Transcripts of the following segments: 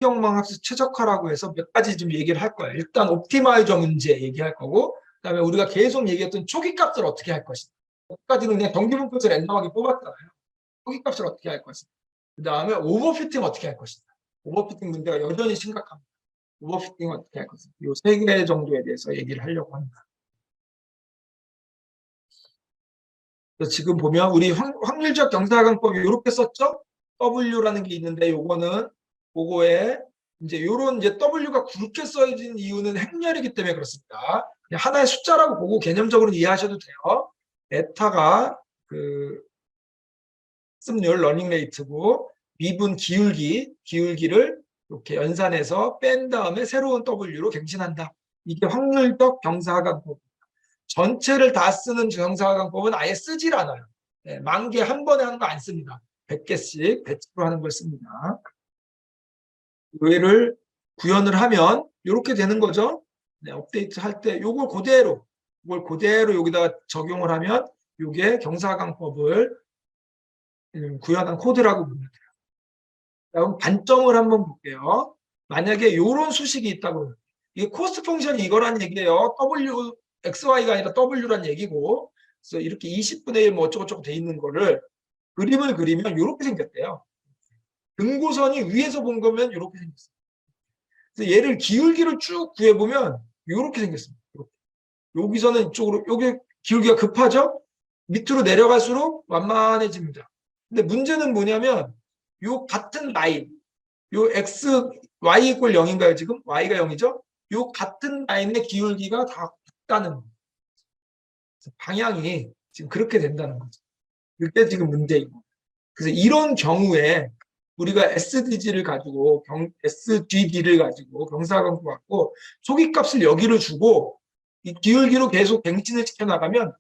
수평망 합수 최적화라고 해서 몇 가지 좀 얘기를 할 거예요. 일단 옵티마이저 문제 얘기할 거고, 그다음에 우리가 계속 얘기했던 초기값을 어떻게 할 것인가. 여기까지는 그냥 경기분포에서 랜덤하게 뽑았잖아요. 초기값을 어떻게 할 것인가. 그다음에 오버피팅 어떻게 할 것인가. 오버피팅 문제가 여전히 심각합니다. 오버피팅 어떻게 할 것인가. 이 세 개 정도에 대해서 얘기를 하려고 합니다. 지금 보면 우리 확률적 경사각법이 이렇게 썼죠? W라는 게 있는데 요거는 그거에 이제 요런 이제 W가 그렇게 써진 이유는 행렬이기 때문에 그렇습니다. 그냥 하나의 숫자라고 보고 개념적으로 이해하셔도 돼요. 에타가 그 학습률 러닝 레이트고 미분 기울기를 이렇게 연산해서 뺀 다음에 새로운 W로 갱신한다. 이게 확률적 경사각법. 전체를 다 쓰는 경사각법은 아예 쓰질 않아요. 네, 10,000개 한 번에 하는 거 안 씁니다. 100개씩 배치로 하는 걸 씁니다. 얘를 구현을 하면 이렇게 되는 거죠. 네, 업데이트 할 때 이걸 그대로 여기다가 적용을 하면 이게 경사각법을 구현한 코드라고 보면 돼요. 그럼 반점을 한번 볼게요. 만약에 이런 수식이 있다고, 이게 코스트 펑션이 이거란 얘기예요. W, XY가 아니라 W란 얘기고, 그래서 이렇게 20분의 1 뭐 어쩌고저쩌고 돼 있는 거를 그림을 그리면 이렇게 생겼대요. 등고선이 위에서 본 거면 이렇게 생겼어요. 그래서 얘를 기울기를 쭉 구해보면 이렇게 생겼습니다. 여기서는 이쪽으로, 여기 기울기가 급하죠? 밑으로 내려갈수록 완만해집니다. 근데 문제는 뭐냐면 요 같은 라인, 요 x, y 이퀄 0인가요 지금? y가 0이죠? 요 같은 라인의 기울기가 다 같다는 거예요. 방향이 지금 그렇게 된다는 거죠. 그게 지금 문제이고. 그래서 이런 경우에 우리가 SDG를 가지고 SDD를 가지고 경사각법 갖고 초기값을 여기를 주고 이 기울기로 계속 갱신을 시켜 나가면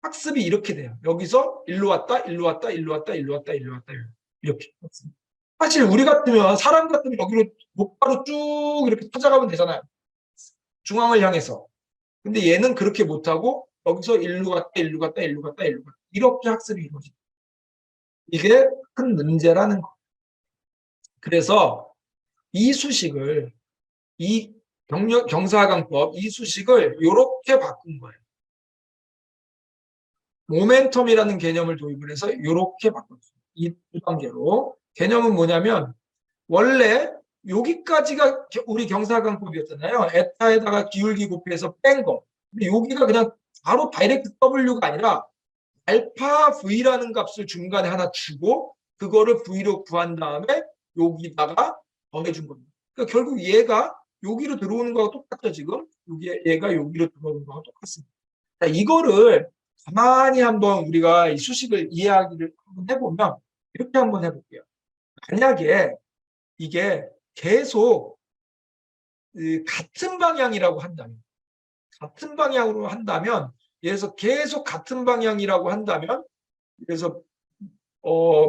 학습이 이렇게 돼요. 여기서 일로 왔다, 일로 왔다, 일로 왔다, 일로 왔다, 일로 왔다 이렇게. 사실 우리 같으면 사람 같으면 여기로 목바로 쭉 이렇게 찾아가면 되잖아요. 중앙을 향해서. 근데 얘는 그렇게 못하고 여기서 일로 갔다, 일로 갔다, 일로 갔다, 일로 갔다. 이렇게 학습이 이루어집니다. 이게 큰 문제라는 거. 그래서 이 수식을 이 경사각법 이 수식을 이렇게 바꾼 거예요. 모멘텀이라는 개념을 도입을 해서 이렇게 바꿨어요. 이 두 단계로. 개념은 뭐냐면 원래 여기까지가 우리 경사각법이었잖아요. 에타에다가 기울기 곱해서 뺀 거. 근데 여기가 그냥 바로 다이렉트 W가 아니라 알파 V라는 값을 중간에 하나 주고 그거를 V로 구한 다음에 여기다가 더해준 겁니다. 그러니까 결국 얘가 여기로 들어오는 거하고 똑같죠, 지금? 얘가 여기로 들어오는 거하고 똑같습니다. 자, 이거를 가만히 한번 우리가 이 수식을 이해하기를 한번 해보면 이렇게 한번 해볼게요. 만약에 이게 계속 같은 방향이라고 한다면, 같은 방향으로 한다면, 예를 계속 같은 방향이라고 한다면, 그래서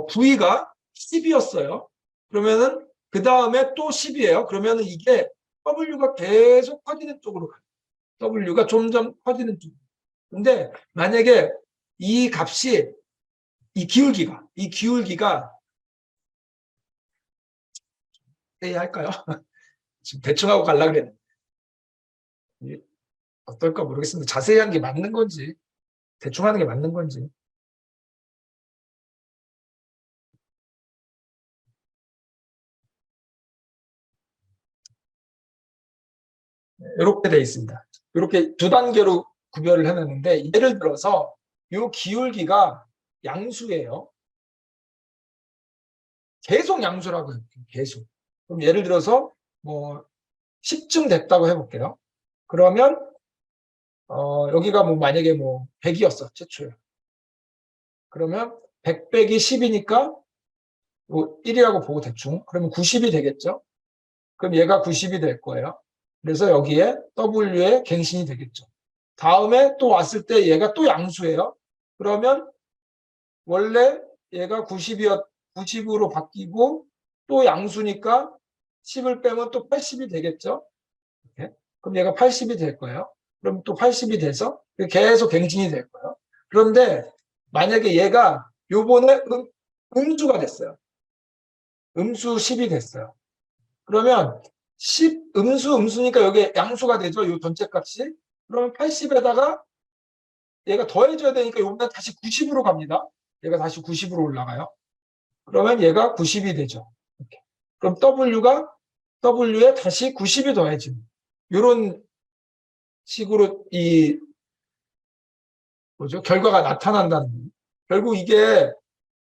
V가 10이었어요. 그러면은 그 다음에 또 10이에요. 그러면은 이게 W가 계속 커지는 쪽으로 가요. W가 점점 커지는 쪽. 근데 만약에 이 값이 이 기울기가 해야 할까요? 지금 대충 하고 가려고 그랬는데 어떨까 모르겠습니다. 자세히 한 게 맞는 건지 대충 하는 게 맞는 건지. 이렇게 돼 있습니다. 이렇게 두 단계로 구별을 해놨는데 예를 들어서 이 기울기가 양수예요. 계속 양수라고 해요. 계속. 그럼 예를 들어서 뭐 10쯤 됐다고 해볼게요. 그러면 여기가 뭐 만약에 뭐 100이었어 최초에. 그러면 100 빼기 10이니까 뭐 1이라고 보고 대충. 그러면 90이 되겠죠. 그럼 얘가 90이 될 거예요. 그래서 여기에 W에 갱신이 되겠죠. 다음에 또 왔을 때 얘가 또 양수예요. 그러면 원래 얘가 90으로 바뀌고 또 양수니까 10을 빼면 또 80이 되겠죠. 이렇게. 그럼 얘가 80이 될 거예요. 그럼 또 80이 돼서 계속 갱신이 될 거예요. 그런데 만약에 얘가 요번에 음수가 됐어요. 음수 10이 됐어요. 그러면 10 음수니까 여기 양수가 되죠. 이 전체 값이. 그러면 80에다가 얘가 더해줘야 되니까 요번엔 다시 90으로 갑니다. 얘가 다시 90으로 올라가요. 그러면 얘가 90이 되죠. 이렇게. 그럼 W에 다시 90이 더해집니다. 이런 식으로 결과가 나타난다는 거예요. 결국 이게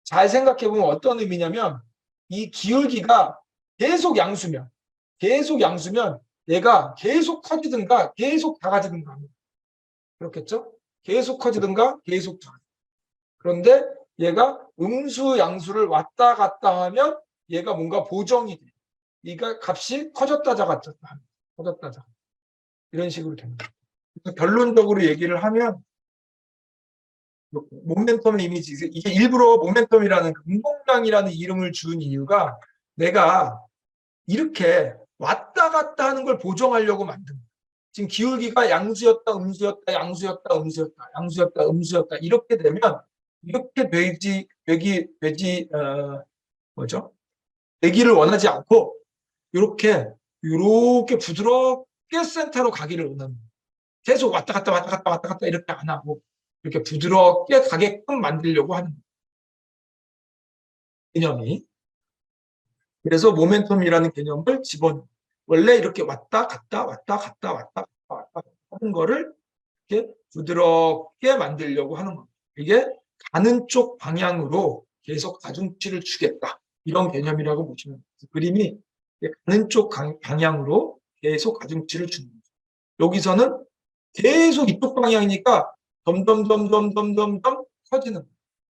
잘 생각해 보면 어떤 의미냐면 이 기울기가 계속 양수면 얘가 계속 커지든가 계속 작아지든가 합니다. 그렇겠죠? 계속 커지든가 계속 작아지든가. 그런데 얘가 음수 양수를 왔다 갔다 하면 얘가 뭔가 보정이 돼. 그러니까 값이 커졌다 작았다 합니다. 커졌다 작았다. 이런 식으로 됩니다. 그래서 결론적으로 얘기를 하면 모멘텀 이미지, 이게 일부러 모멘텀이라는 운동량이라는 이름을 준 이유가 내가 이렇게 왔다 갔다 하는 걸 보정하려고 만든 거예요. 지금 기울기가 양수였다 음수였다 양수였다 음수였다 양수였다 음수였다 이렇게 되면 이렇게 되기를 원하지 않고 이렇게 부드럽게 센터로 가기를 원합니다. 계속 왔다 갔다 이렇게 안 하고 이렇게 부드럽게 가게끔 만들려고 하는 개념이. 그래서 모멘텀이라는 개념을 집어넣어요. 원래 이렇게 왔다 갔다 하는 거를 이렇게 부드럽게 만들려고 하는 겁니다. 이게 가는 쪽 방향으로 계속 가중치를 주겠다. 이런 개념이라고 보시면 돼요. 그림이 가는 쪽 방향으로 계속 가중치를 주는 거죠. 여기서는 계속 이쪽 방향이니까 점점 커지는 거예요.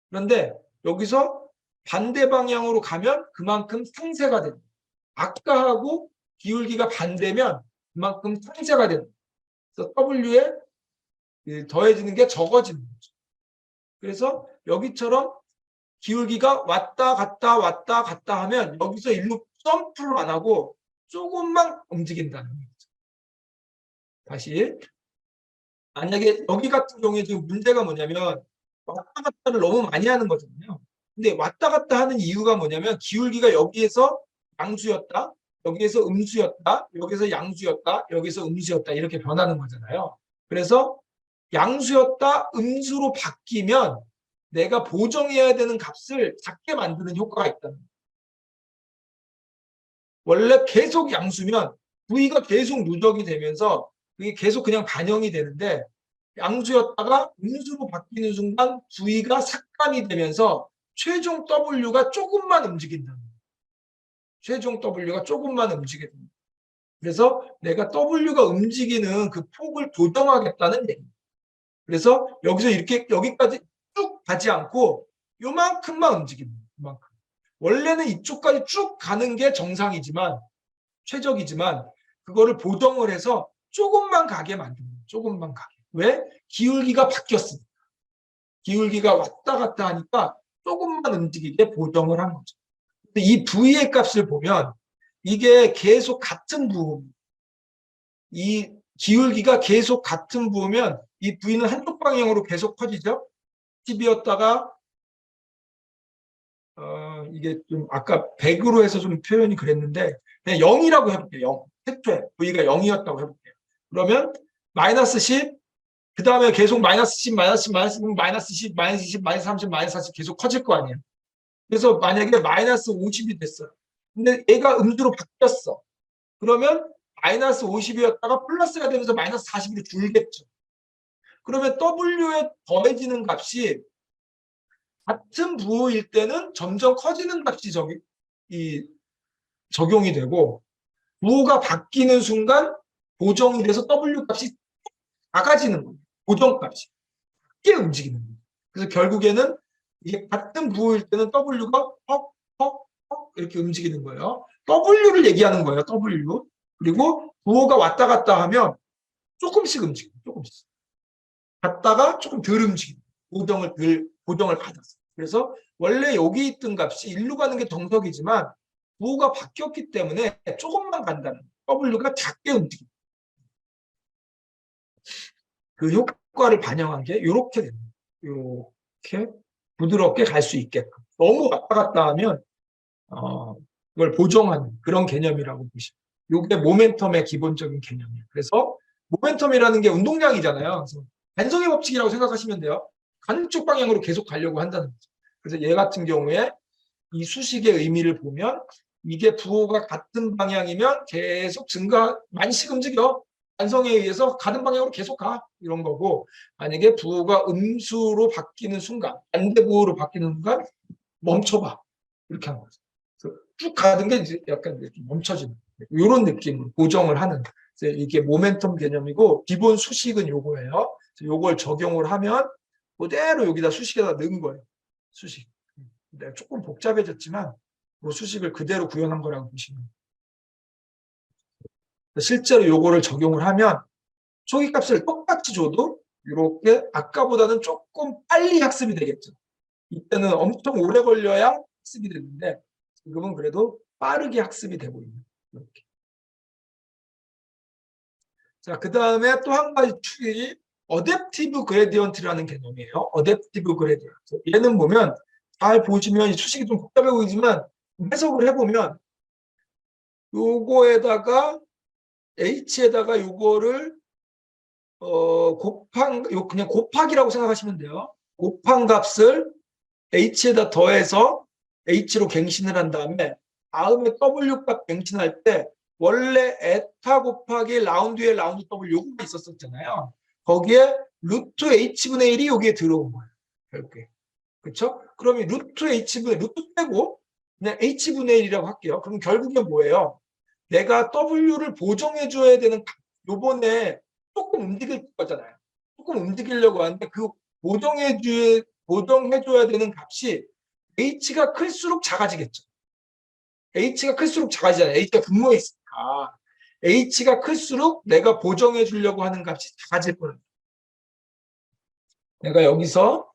그런데 여기서 반대 방향으로 가면 그만큼 상쇄가 됩니다. 아까하고 기울기가 반대면 그만큼 상쇄가 됩니다. 그래서 W에 더해지는 게 적어지는 거죠. 그래서 여기처럼 기울기가 왔다 갔다 하면 여기서 일로 점프를 안 하고 조금만 움직인다는 거죠. 다시 만약에 여기 같은 경우에 지금 문제가 뭐냐면 왔다 갔다를 너무 많이 하는 거잖아요. 근데 왔다 갔다 하는 이유가 뭐냐면 기울기가 여기에서 양수였다, 여기에서 음수였다, 여기서 양수였다, 여기서 음수였다 이렇게 변하는 거잖아요. 그래서 양수였다 음수로 바뀌면 내가 보정해야 되는 값을 작게 만드는 효과가 있다는 거예요. 원래 계속 양수면 V가 계속 누적이 되면서 그게 계속 그냥 반영이 되는데 양수였다가 음수로 바뀌는 순간 V가 삭감이 되면서 최종 W가 조금만 움직인다. 최종 W가 조금만 움직이게 됩니다. 그래서 내가 W가 움직이는 그 폭을 조정하겠다는 얘기입니다. 그래서 여기서 이렇게 여기까지 쭉 가지 않고 요만큼만 움직입니다. 요만큼. 원래는 이쪽까지 쭉 가는 게 정상이지만 최적이지만 그거를 보정을 해서 조금만 가게 만듭니다. 조금만 가게. 왜? 기울기가 바뀌었습니다. 기울기가 왔다 갔다 하니까 조금만 움직이게 보정을 한 거죠. 이 V의 값을 보면 이게 계속 같은 부호입니다. 이 기울기가 계속 같은 부호면 이 V는 한쪽 방향으로 계속 커지죠. 10이었다가 이게 좀 아까 100으로 해서 좀 표현이 그랬는데 그냥 0이라고 해볼게요. 0. 태초에 V가 0이었다고 해볼게요. 그러면 마이너스 10, 그 다음에 계속 마이너스 10, 마이너스 10, 마이너스 10, 마이너스 10, 마이너스 20, 마이너스 30, 마이너스 40 계속 커질 거 아니에요. 그래서 만약에 마이너스 50이 됐어요. 근데 얘가 음수로 바뀌었어. 그러면 마이너스 50이었다가 플러스가 되면서 마이너스 40이 줄겠죠. 그러면 W에 더해지는 값이 같은 부호일 때는 점점 커지는 값이 적용이 되고 부호가 바뀌는 순간 보정이 돼서 W 값이 작아지는 거예요. 보정값이 크게 움직이는 거예요. 그래서 결국에는 이게 같은 부호일 때는 W가 헉 이렇게 움직이는 거예요. W를 얘기하는 거예요. W. 그리고 부호가 왔다 갔다 하면 조금씩 움직여요. 조금씩. 갔다가 조금 덜 움직여요. 보정을 받았어요. 그래서 원래 여기 있던 값이 일로 가는 게 정석이지만 부호가 바뀌었기 때문에 조금만 간다는 W가 작게 움직입니다. 그 효과를 반영한 게 이렇게 됩니다. 이렇게 부드럽게 갈 수 있게끔. 너무 왔다 갔다 하면 이걸 보정하는 그런 개념이라고 보시면. 이게 모멘텀의 기본적인 개념이에요. 그래서 모멘텀이라는 게 운동량이잖아요. 그래서 반성의 법칙이라고 생각하시면 돼요. 가는 쪽 방향으로 계속 가려고 한다는 거죠. 그래서 얘 같은 경우에 이 수식의 의미를 보면 이게 부호가 같은 방향이면 계속 많이씩 움직여. 반성에 의해서 가는 방향으로 계속 가. 이런 거고, 만약에 부호가 음수로 바뀌는 순간, 반대 부호로 바뀌는 순간 멈춰봐. 이렇게 하는 거죠. 그래서 쭉 가는 게 이제 약간 좀 멈춰지는 이런 느낌으로 고정을 하는. 이게 모멘텀 개념이고 기본 수식은 요거예요. 요걸 적용을 하면 그대로 여기다 수식에다 넣은 거예요. 수식. 조금 복잡해졌지만 뭐 수식을 그대로 구현한 거라고 보시면 돼요. 실제로 요거를 적용을 하면 초기값을 똑같이 줘도 이렇게 아까보다는 조금 빨리 학습이 되겠죠. 이때는 엄청 오래 걸려야 학습이 되는데 지금은 그래도 빠르게 학습이 되고 있는 이렇게. 자, 그 다음에 또 한 가지 축이 어댑티브 그레디언트라는 개념이에요. 어댑티브 그레디언트. 얘는 보면 잘 보시면 이 수식이 좀 복잡해 보이지만 해석을 해보면 요거에다가 h에다가 요거를 그냥 곱하기라고 생각하시면 돼요. 곱한 값을 h에다 더해서 h로 갱신을 한 다음에 다음에 w 값 갱신할 때 원래 에타 곱하기 라운드에 라운드 w 요거가 있었잖아요. 거기에 루트 h분의 1이 여기에 들어온 거예요. 결국에. 그렇죠? 그러면 루트 h분의 루트 빼고 그냥 h분의 1이라고 할게요. 그럼 결국엔 뭐예요? 내가 w를 보정해 줘야 되는 요번에 조금 움직일 거잖아요. 조금 움직이려고 하는데 그 보정해 줘야 되는 값이 h가 클수록 작아지겠죠. h가 클수록 작아지잖아요. h가 분모에 있으니까. h가 클수록 내가 보정해 주려고 하는 값이 작아질 거예요. 내가 여기서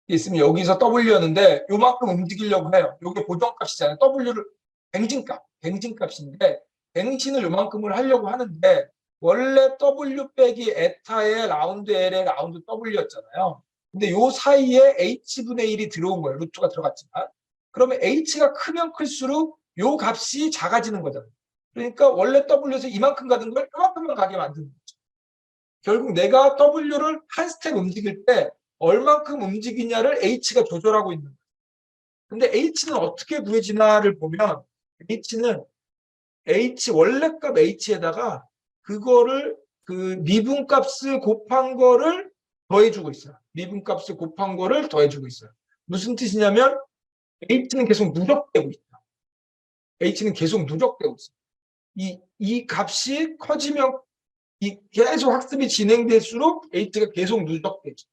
있으면 여기서 w였는데 요만큼 움직이려고 해요. 요게 보정값이잖아요. w를 갱신값인데 갱신을 요만큼을 하려고 하는데 원래 w 빼기 에타의 라운드 l의 라운드 w였잖아요. 근데 요 사이에 h분의 1이 들어온 거예요. 루트가 들어갔지만. 그러면 h가 크면 클수록 요 값이 작아지는 거잖아요. 그러니까 원래 w에서 이만큼 가는 걸 이만큼만 가게 만드는 거죠. 결국 내가 w를 한 스텝 움직일 때 얼만큼 움직이냐를 h가 조절하고 있는 거예요. 근데 h는 어떻게 구해지나를 보면 h는 원래 값 h에다가 그거를 그 미분값을 곱한 거를 더해주고 있어요. 미분값을 곱한 거를 더해주고 있어요. 무슨 뜻이냐면 h는 계속 누적되고 있다. h는 계속 누적되고 있어요. 이 값이 커지면 계속 학습이 진행될수록 h가 계속 누적되죠.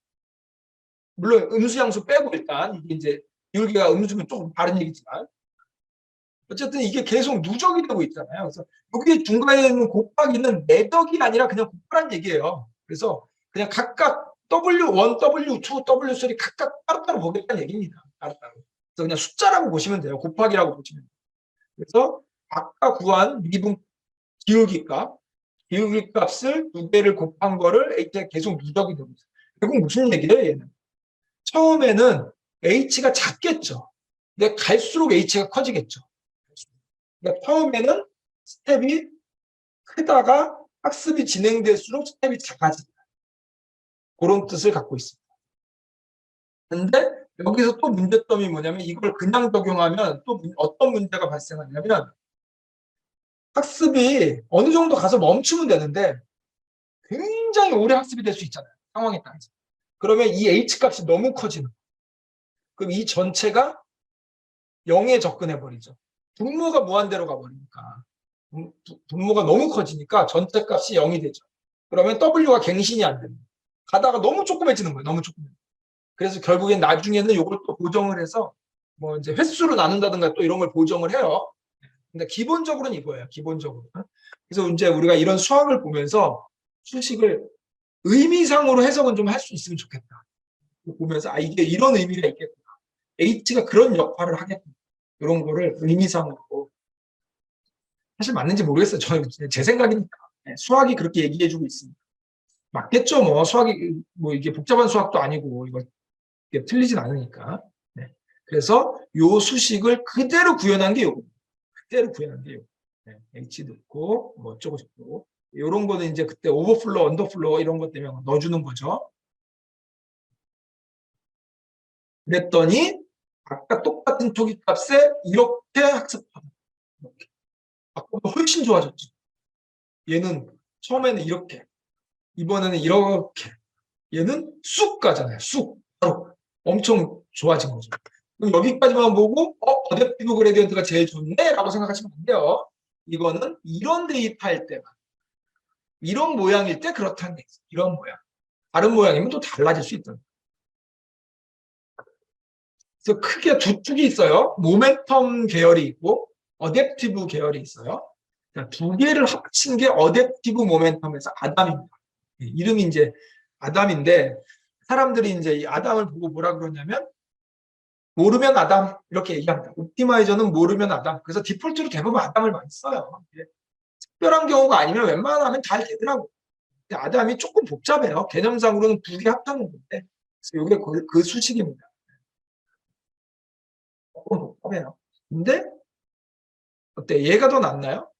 물론 음수양수 빼고 일단 이게 이제 기울기가 음수면 조금 다른 얘기지만 어쨌든 이게 계속 누적이 되고 있잖아요. 그래서 여기 중간에 있는 곱하기는 매덕이 아니라 그냥 곱하란 얘기예요. 그래서 그냥 각각 W1, W2, W3 각각 따로따로 보겠다는 얘기입니다. 따로따로. 그래서 그냥 숫자라고 보시면 돼요. 곱하기라고 보시면 돼요. 그래서 아까 구한 미분 기울기 값을 두 개를 곱한 거를 H가 계속 누적이 되고 있어요. 결국 무슨 얘기예요, 얘는? 처음에는 H가 작겠죠. 근데 갈수록 H가 커지겠죠. 그러니까 처음에는 스텝이 크다가 학습이 진행될수록 스텝이 작아진다. 그런 뜻을 갖고 있습니다. 근데 여기서 또 문제점이 뭐냐면 이걸 그냥 적용하면 또 어떤 문제가 발생하냐면 학습이 어느 정도 가서 멈추면 되는데 굉장히 오래 학습이 될 수 있잖아요. 상황에 따라서. 그러면 이 H값이 너무 커지는 거예요. 그럼 이 전체가 0에 접근해 버리죠. 분모가 무한대로 가버리니까. 분모가 너무 커지니까 전체 값이 0이 되죠. 그러면 W가 갱신이 안 됩니다. 가다가 너무 조그매지는 거예요. 너무 조그매. 그래서 결국엔 나중에는 이걸 또 보정을 해서 뭐 이제 횟수로 나눈다든가 또 이런 걸 보정을 해요. 근데 기본적으로는 이거예요. 기본적으로. 그래서 이제 우리가 이런 수학을 보면서 수식을 의미상으로 해석은 좀 할 수 있으면 좋겠다. 보면서 아 이게 이런 의미가 있겠구나. H가 그런 역할을 하겠구나. 이런 거를 의미상으로. 사실 맞는지 모르겠어요. 저는 제 생각이니까. 수학이 그렇게 얘기해주고 있습니다. 맞겠죠, 뭐. 수학이, 뭐, 이게 복잡한 수학도 아니고, 이게 틀리진 않으니까. 네. 그래서 요 수식을 그대로 구현한 게 요거. 그대로 구현한 게 요거. 네, H 넣고 뭐 어쩌고 저쩌고. 요런 거는 이제 그때 오버플로, 언더플로 이런 것 때문에 넣어주는 거죠. 그랬더니 아까 똑같은 토기 값에 이렇게 학습하다. 이렇게. 아까보다 훨씬 좋아졌죠. 얘는 처음에는 이렇게, 이번에는 이렇게, 얘는 쑥 가잖아요. 쑥. 바로 엄청 좋아진 거죠. 그럼 여기까지만 보고 어댑티브 그레디언트가 제일 좋네 라고 생각하시면 안 돼요. 이거는 이런 데이터일 때만, 이런 모양일 때 그렇다는 얘기죠. 이런 모양. 다른 모양이면 또 달라질 수 있다. 그래서 크게 두 축이 있어요. 모멘텀 계열이 있고 어댑티브 계열이 있어요. 두 개를 합친 게 어댑티브 모멘텀에서 아담입니다. 이름이 이제 아담인데 사람들이 이제 이 아담을 보고 뭐라 그러냐면 모르면 아담 이렇게 얘기합니다. 옵티마이저는 모르면 아담. 그래서 디폴트로 대부분 아담을 많이 써요. 특별한 경우가 아니면 웬만하면 잘 되더라고요. 근데 아담이 조금 복잡해요. 개념상으로는 두 개 합하는 건데 그래서 이게 그 수식입니다. 조금 복잡해요. 근데 어때? 얘가 더 낫나요?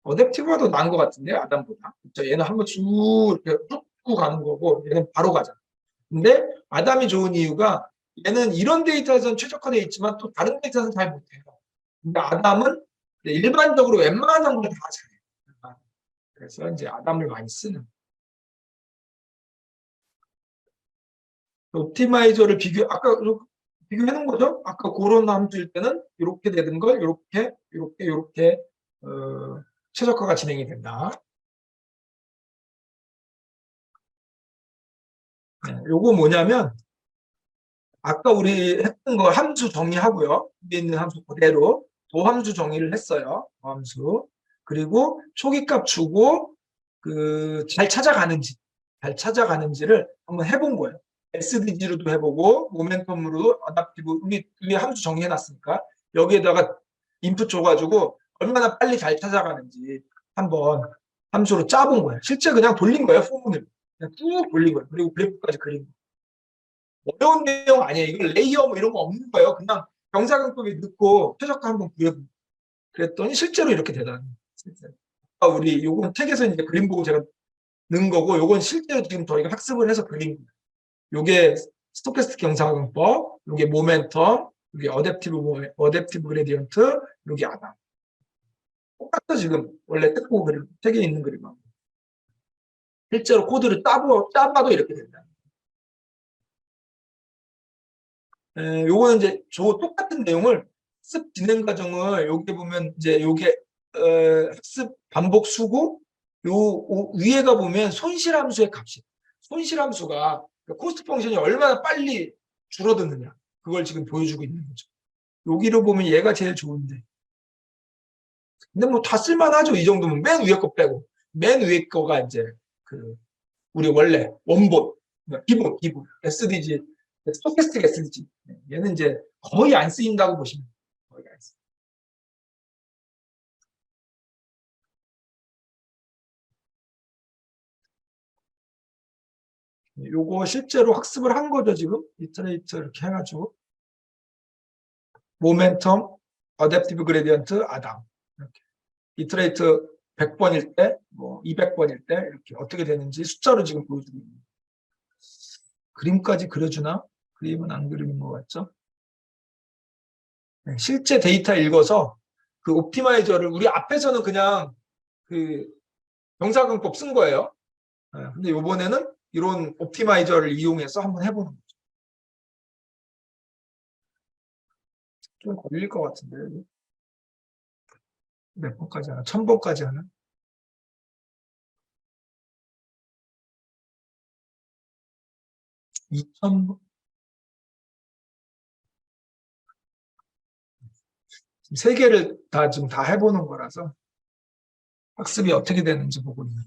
어댑티브가 더 나은 것 같은데 아담보다. 그렇죠? 얘는 한번 쭉 이렇게 쭉 가는 거고 얘는 바로 가잖아. 근데 아담이 좋은 이유가 얘는 이런 데이터에서는 최적화되어 있지만 또 다른 데이터에서는 잘 못해요. 근데 아담은 일반적으로 웬만한 걸 다 잘해요. 그래서 이제 아담을 많이 쓰는. 옵티마이저를 아까 비교해 놓은 거죠? 아까 그런 함수일 때는 이렇게 되는 걸 이렇게 최적화가 진행이 된다. 네, 요거 뭐냐면 아까 우리 했던 거 함수 정의하고요. 위에 있는 함수 그대로 도함수 정의를 했어요. 도함수. 그리고 초기값 주고 잘 찾아가는지를 한번 해본 거예요. SDG로도 해보고 모멘텀으로도 어댑티브 우리 함수 정의해놨으니까 여기에다가 인풋 줘가지고 얼마나 빨리 잘 찾아가는지 한번 함수로 짜본 거예요. 실제 그냥 돌린 거예요. 포문을 그냥 쭉 돌린 거예요. 그리고 그래프까지 그린 거예요. 어려운 내용 아니에요. 이거 레이어 뭐 이런 거 없는 거예요. 그냥 경사근법에 넣고 최적화 한번 그려보고 그랬더니 실제로 이렇게 되다니. 우리 요건 책에서 이제 그림 보고 제가 넣은 거고 요건 실제로 지금 저희가 학습을 해서 그린 거예요. 요게 스토캐스틱 경사근법, 요게 모멘텀, 요게 어댑티브 그레디언트, 요게 아담. 똑같아 지금 원래 뜯고 그림 책에 있는 그림하고. 실제로 코드를 짜봐도 이렇게 된다. 요거는 이제 똑같은 내용을 학습 진행 과정을 여기 보면 이제 요게 학습 반복 수고 요 위에가 보면 손실함수의 값이 손실함수가 코스트 펑션이 얼마나 빨리 줄어드느냐 그걸 지금 보여주고 있는 거죠. 여기로 보면 얘가 제일 좋은데 근데 뭐 다 쓸만하죠. 이 정도면 맨 위에 거 빼고 맨 위에 거가 이제 우리 원래 원본 기본 SDG 스토캐스틱 SDG 얘는 이제 거의 안 쓰인다고 보시면 돼요. 거의 안 쓰. 요거 실제로 학습을 한 거죠 지금 이터레이터 이렇게 해가지고 모멘텀, 어댑티브 그레디언트, 아담 이렇게 이터레이터 100번일 때, 뭐 200번일 때 이렇게 어떻게 되는지 숫자로 지금 보여주고 있는 그림까지 그려주나? 그림은 안 그리는 것 같죠? 네, 실제 데이터 읽어서 그 옵티마이저를 우리 앞에서는 그냥 그 경사근법 쓴 거예요. 네, 근데 이번에는 이런 옵티마이저를 이용해서 한번 해보는 거죠. 좀 걸릴 것 같은데 몇 번까지 하나? 1000번까지 하나? 2000번? 세 개를 다 지금 다 해보는 거라서 학습이 어떻게 되는지 보고 있는.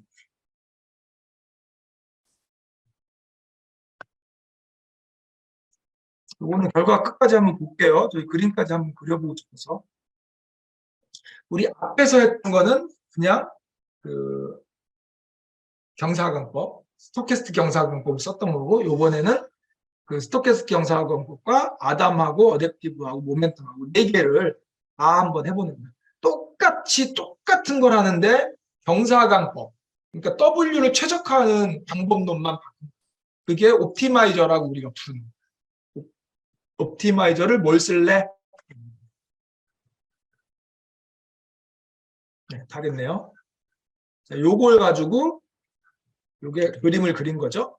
이거는 결과 끝까지 한번 볼게요. 저희 그림까지 한번 그려보고 싶어서. 우리 앞에서 했던 거는 그냥 그 경사근법, 스토캐스틱 경사근법을 썼던 거고, 요번에는 그 스토캐스틱 경사각원법과 아담하고 어댑티브하고 모멘텀하고 네 개를 다 한번 해보는 거예요. 똑같이 똑같은 걸 하는데 경사각광법, 그러니까 W를 최적화하는 방법론만 바꾼, 그게 옵티마이저라고 우리가 부르는 거예요. 옵티마이저를 뭘 쓸래? 네, 다 됐네요. 자, 요걸 가지고 요게 그림을 그린 거죠.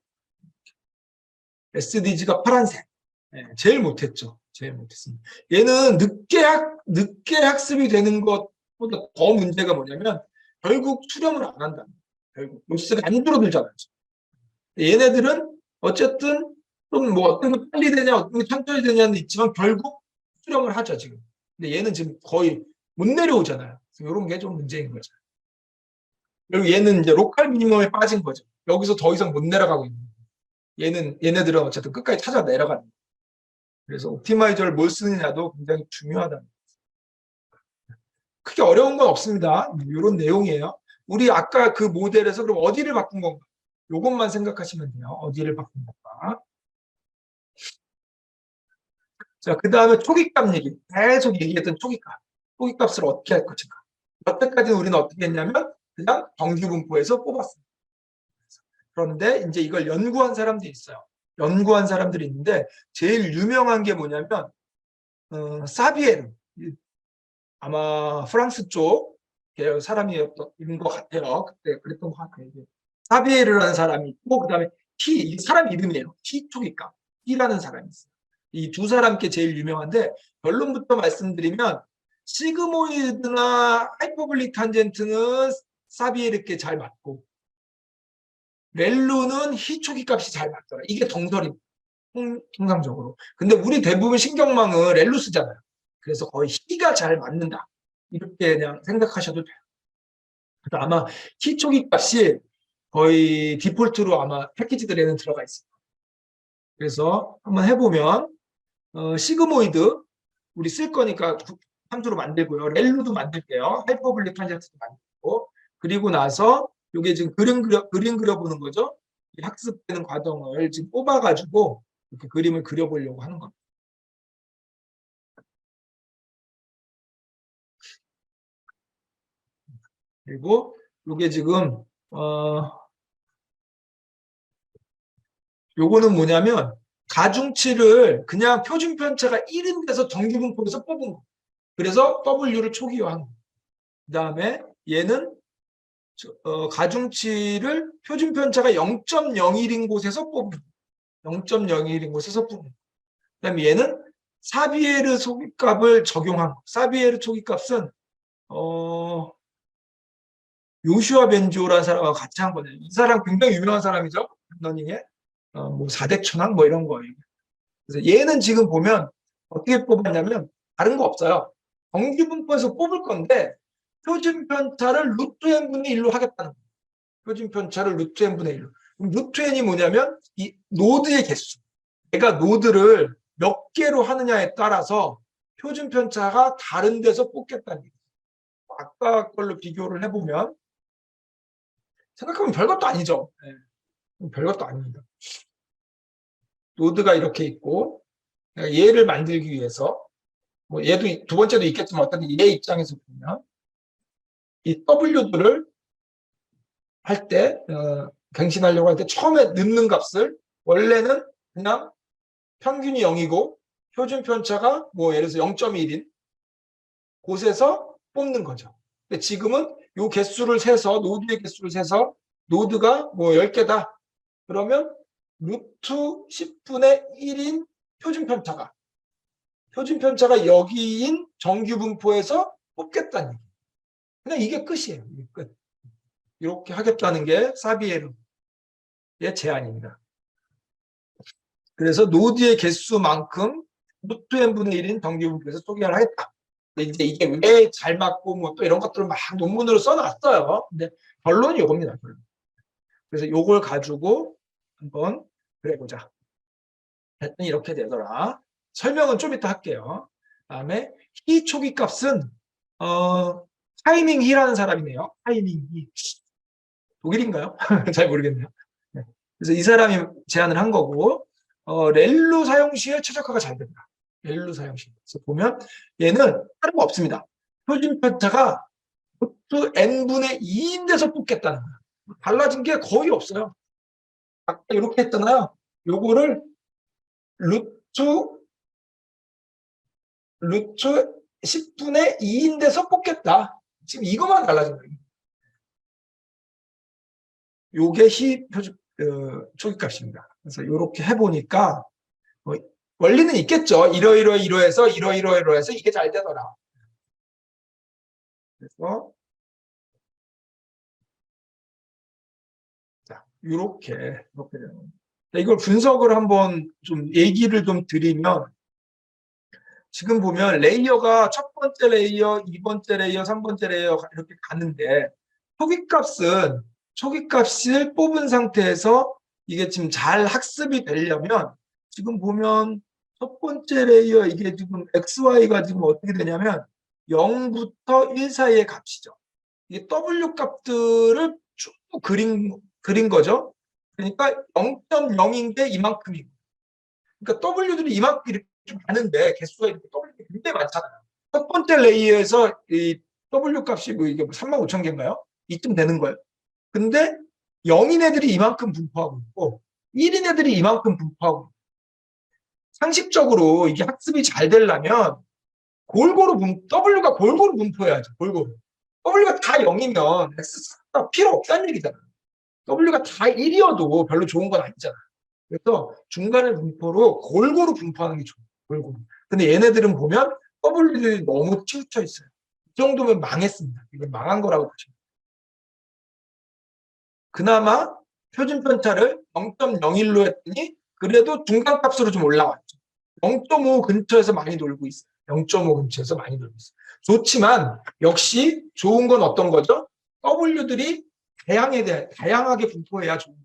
SDG가 파란색. 네, 제일 못했죠. 제일 못했습니다. 얘는 늦게 학습이 되는 것보다 더 문제가 뭐냐면 결국 수렴을 안 한다. 결국 로스가 안 줄어들잖아요. 얘네들은 어쨌든 좀 뭐 어떤 게 빨리 되냐 어떤 게 천천히 되냐는 있지만 결국 수렴을 하죠 지금. 근데 얘는 지금 거의 못 내려오잖아요. 이런 게 좀 문제인 거죠. 그리고 얘는 이제 로컬 미니멈에 빠진 거죠. 여기서 더 이상 못 내려가고 있는 거예요. 얘네들은 어쨌든 끝까지 찾아 내려가는 거예요. 그래서 옵티마이저를 뭘 쓰느냐도 굉장히 중요하다. 크게 어려운 건 없습니다. 이런 내용이에요. 우리 아까 그 모델에서 그럼 어디를 바꾼 건가? 이것만 생각하시면 돼요. 어디를 바꾼 건가? 자, 그 다음에 초기값 얘기. 계속 얘기했던 초기값. 초기값을 어떻게 할 것인가. 여태까지는 우리는 어떻게 했냐면 그냥 정규분포에서 뽑았습니다. 그런데 이제 이걸 연구한 사람들이 있어요. 연구한 사람들이 있는데 제일 유명한 게 뭐냐면 사비에르. 아마 프랑스 쪽 사람이었던 것 같아요. 그때 그랬던 것 같아요. 사비에르라는 사람이 있고 그다음에 이 사람 이름이에요. 초기값. T라는 사람이 있어요. 이 두 사람께 제일 유명한데 결론부터 말씀드리면 시그모이드나 하이퍼블릭 탄젠트는 사비에르께 잘 맞고 렐루는 히초기 값이 잘 맞더라. 이게 정설입니다. 통상적으로. 근데 우리 대부분 신경망은 렐루 쓰잖아요. 그래서 거의 히가 잘 맞는다. 이렇게 그냥 생각하셔도 돼요. 그래서 아마 히초기 값이 거의 디폴트로 아마 패키지들에는 들어가 있습니다. 그래서 한번 해보면 시그모이드 우리 쓸 거니까 함수로 만들고요. 렐루도 만들게요. 하이퍼블릭 탄젠트도 만들고 그리고 나서 이게 지금 그림 그려보는 거죠. 학습되는 과정을 지금 뽑아가지고 이렇게 그림을 그려보려고 하는 겁니다. 그리고 이게 지금 요거는 뭐냐면 가중치를 그냥 표준 편차가 1인 데서 정규분포에서 뽑은 거. 그래서 W를 초기화한 거. 그다음에 얘는 가중치를 표준 편차가 0.01인 곳에서 뽑은 거. 0.01인 곳에서 뽑은 거. 그다음에 얘는 사비에르 초기값을 적용한 거. 사비에르 초기값은 요슈아 벤조라는 사람하고 같이 한 거예요. 이 사람 굉장히 유명한 사람이죠. 러닝에 뭐 4대 천왕 뭐 이런 거예요. 그래서 얘는 지금 보면 어떻게 뽑았냐면 다른 거 없어요. 정규분포에서 뽑을 건데 표준 편차를 루트 n분의 1로 하겠다는 거예요. 표준 편차를 루트 n분의 1로. 그럼 루트 n이 뭐냐면 이 노드의 개수. 내가 노드를 몇 개로 하느냐에 따라서 표준 편차가 다른 데서 뽑겠다는 거예요. 아까 걸로 비교를 해보면 생각하면 별것도 아니죠. 네. 별것도 아닙니다. 노드가 이렇게 있고 얘를 만들기 위해서 뭐 얘도 두 번째도 있겠지만 어떤 얘 입장에서 보면 이 W들을 할 때 갱신하려고 할 때 처음에 넣는 값을 원래는 그냥 평균이 0이고 표준 편차가 뭐 예를 들어서 0.1인 곳에서 뽑는 거죠. 근데 지금은 요 개수를 세서 노드의 개수를 세서 노드가 뭐 10개다. 그러면 루트 10분의 1인 표준 편차가 여기인 정규 분포에서 뽑겠다는 얘기예요. 그냥 이게 끝이에요. 이게 끝. 이렇게 하겠다는 게 사비에르의 제안입니다. 그래서 노드의 개수만큼 루트 n분의 1인 정규 분포에서 소개를 하겠다. 근데 이제 이게 왜 잘 맞고 뭐 또 이런 것들을 막 논문으로 써놨어요. 근데 결론이 이겁니다. 그래서 이걸 가지고 한번 그래보자. 했더니 이렇게 되더라. 설명은 좀 이따 할게요. 다음에 히 초기 값은 타이밍 히라는 사람이네요. 타이밍 히. 독일인가요? 잘 모르겠네요. 그래서 이 사람이 제안을 한 거고 렐루 사용 시에 최적화가 잘 된다. 렐루 사용 시. 그래서 보면 얘는 다른 거 없습니다. 표준 편차가 루트 n분의 2인 데서 뽑겠다는 거야. 달라진 게 거의 없어요. 아까 이렇게 했잖아요. 요거를 루트 10분의 2인 데서 뽑겠다. 지금 이것만 달라진 거예요. 요게 표준 초기값입니다. 그래서 이렇게 해보니까 원리는 있겠죠. 이러해서 이러해서 이게 잘 되더라. 그래서 자 이렇게 되는. 이걸 분석을 한번 좀 얘기를 좀 드리면 지금 보면 레이어가 첫 번째 레이어, 2번째 레이어, 3번째 레이어 이렇게 가는데 초기값을 뽑은 상태에서 이게 지금 잘 학습이 되려면 지금 보면 첫 번째 레이어 이게 지금 XY가 지금 어떻게 되냐면 0부터 1 사이의 값이죠. 이게 W 값들을 쭉 그린 거죠. 그러니까 0.0인데 이만큼이고. 그러니까 W들이 이만큼 이렇게 가는데 개수가 이렇게 W들이 굉장히 많잖아요. 첫 번째 레이어에서 이 W 값이 이게 35,000개인가요? 이쯤 되는 거예요. 근데 0인 애들이 이만큼 분포하고 있고 1인 애들이 이만큼 분포하고 있고 상식적으로 이게 학습이 잘 되려면 W가 골고루 분포해야죠. 골고루. W가 다 0이면 X가 필요 없다는 얘기잖아요. W가 다 1이어도 별로 좋은 건 아니잖아요. 그래서 중간에 분포로 골고루 분포하는 게 좋아요. 골고루. 근데 얘네들은 보면 W들이 너무 치우쳐 있어요. 이 정도면 망했습니다. 이건 망한 거라고 보시면 돼요. 그나마 표준 편차를 0.01로 했더니 그래도 중간값으로 좀 올라왔죠. 0.5 근처에서 많이 놀고 있어요. 0.5 근처에서 많이 놀고 있어요. 좋지만 역시 좋은 건 어떤 거죠? W들이 다양하게 분포해야 좋은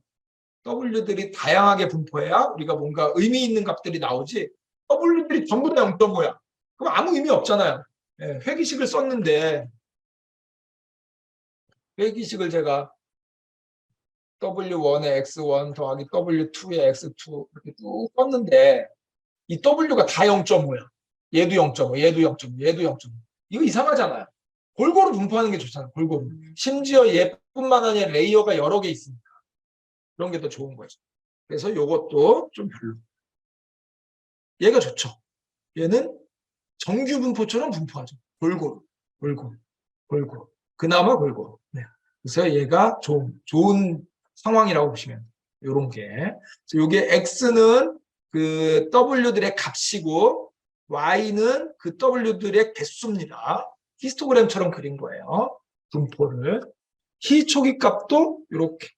거예요. W들이 다양하게 분포해야 우리가 뭔가 의미 있는 값들이 나오지 W들이 전부 다 0.5야. 그럼 아무 의미 없잖아요. 네, 회기식을 썼는데 회기식을 제가 W1에 X1 더하기 W2에 X2 이렇게 쭉 썼는데 이 W가 다 0.5야. 얘도 0.5, 얘도 0.5, 얘도 0.5. 이거 이상하잖아요. 골고루 분포하는 게 좋잖아요. 골고루. 심지어 얘뿐만 아니라 레이어가 여러 개 있으니까. 그런 게 더 좋은 거죠. 그래서 이것도 좀 별로. 얘가 좋죠. 얘는 정규 분포처럼 분포하죠. 골고루. 그나마 골고루. 네. 그래서 얘가 좋은 상황이라고 보시면 돼요. 요런 게. 요게 X는 그 W들의 값이고 Y는 그 W들의 개수입니다. 히스토그램처럼 그린 거예요. 분포를. 히 초기 값도 이렇게.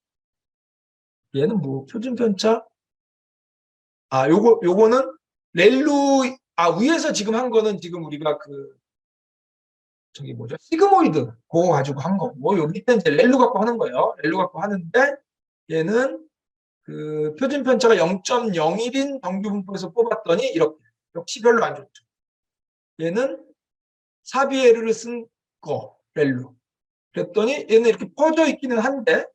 얘는 뭐 표준 편차? 요거는 렐루 위에서 지금 한 거는 지금 우리가 저기 뭐죠? 시그모이드 그거 가지고 한 거고 요 밑에 이제 렐루 갖고 하는 거예요. 렐루 갖고 하는데 얘는 그 표준 편차가 0.01인 정규 분포에서 뽑았더니 이렇게 역시 별로 안 좋죠. 얘는 사비에르를 쓴 거 렐루. 그랬더니 얘는 이렇게 퍼져 있기는 한데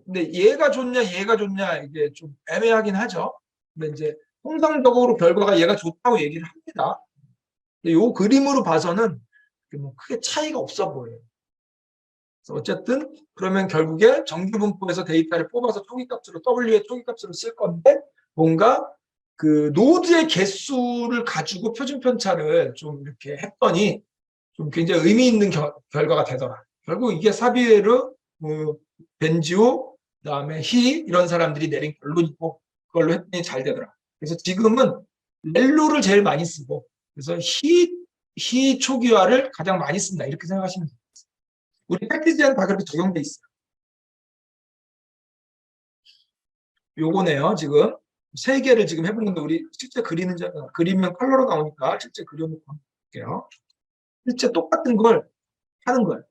근데 얘가 좋냐 이게 좀 애매하긴 하죠. 근데 이제 통상적으로 결과가 얘가 좋다고 얘기를 합니다. 근데 요 그림으로 봐서는 뭐 크게 차이가 없어 보여요. 그래서 어쨌든 그러면 결국에 정규 분포에서 데이터를 뽑아서 초기값으로 W의 초기값으로 쓸 건데 뭔가 그 노드의 개수를 가지고 표준 편차를 좀 이렇게 했더니 좀 굉장히 의미 있는 결과가 되더라. 결국 이게 사비에르, 벤지오, 그다음에 히 이런 사람들이 내린 결론이고 그걸로 했더니 잘 되더라. 그래서 지금은 렐루를 제일 많이 쓰고 그래서 히 초기화를 가장 많이 쓴다 이렇게 생각하시면 돼요. 우리 패키지에는 다 그렇게 적용돼 있어요. 요거네요. 지금 세 개를 지금 해보는데 우리 실제 그리면 컬러로 나오니까 실제 그려놓고 볼게요. 실제 똑같은 걸 하는 거예요.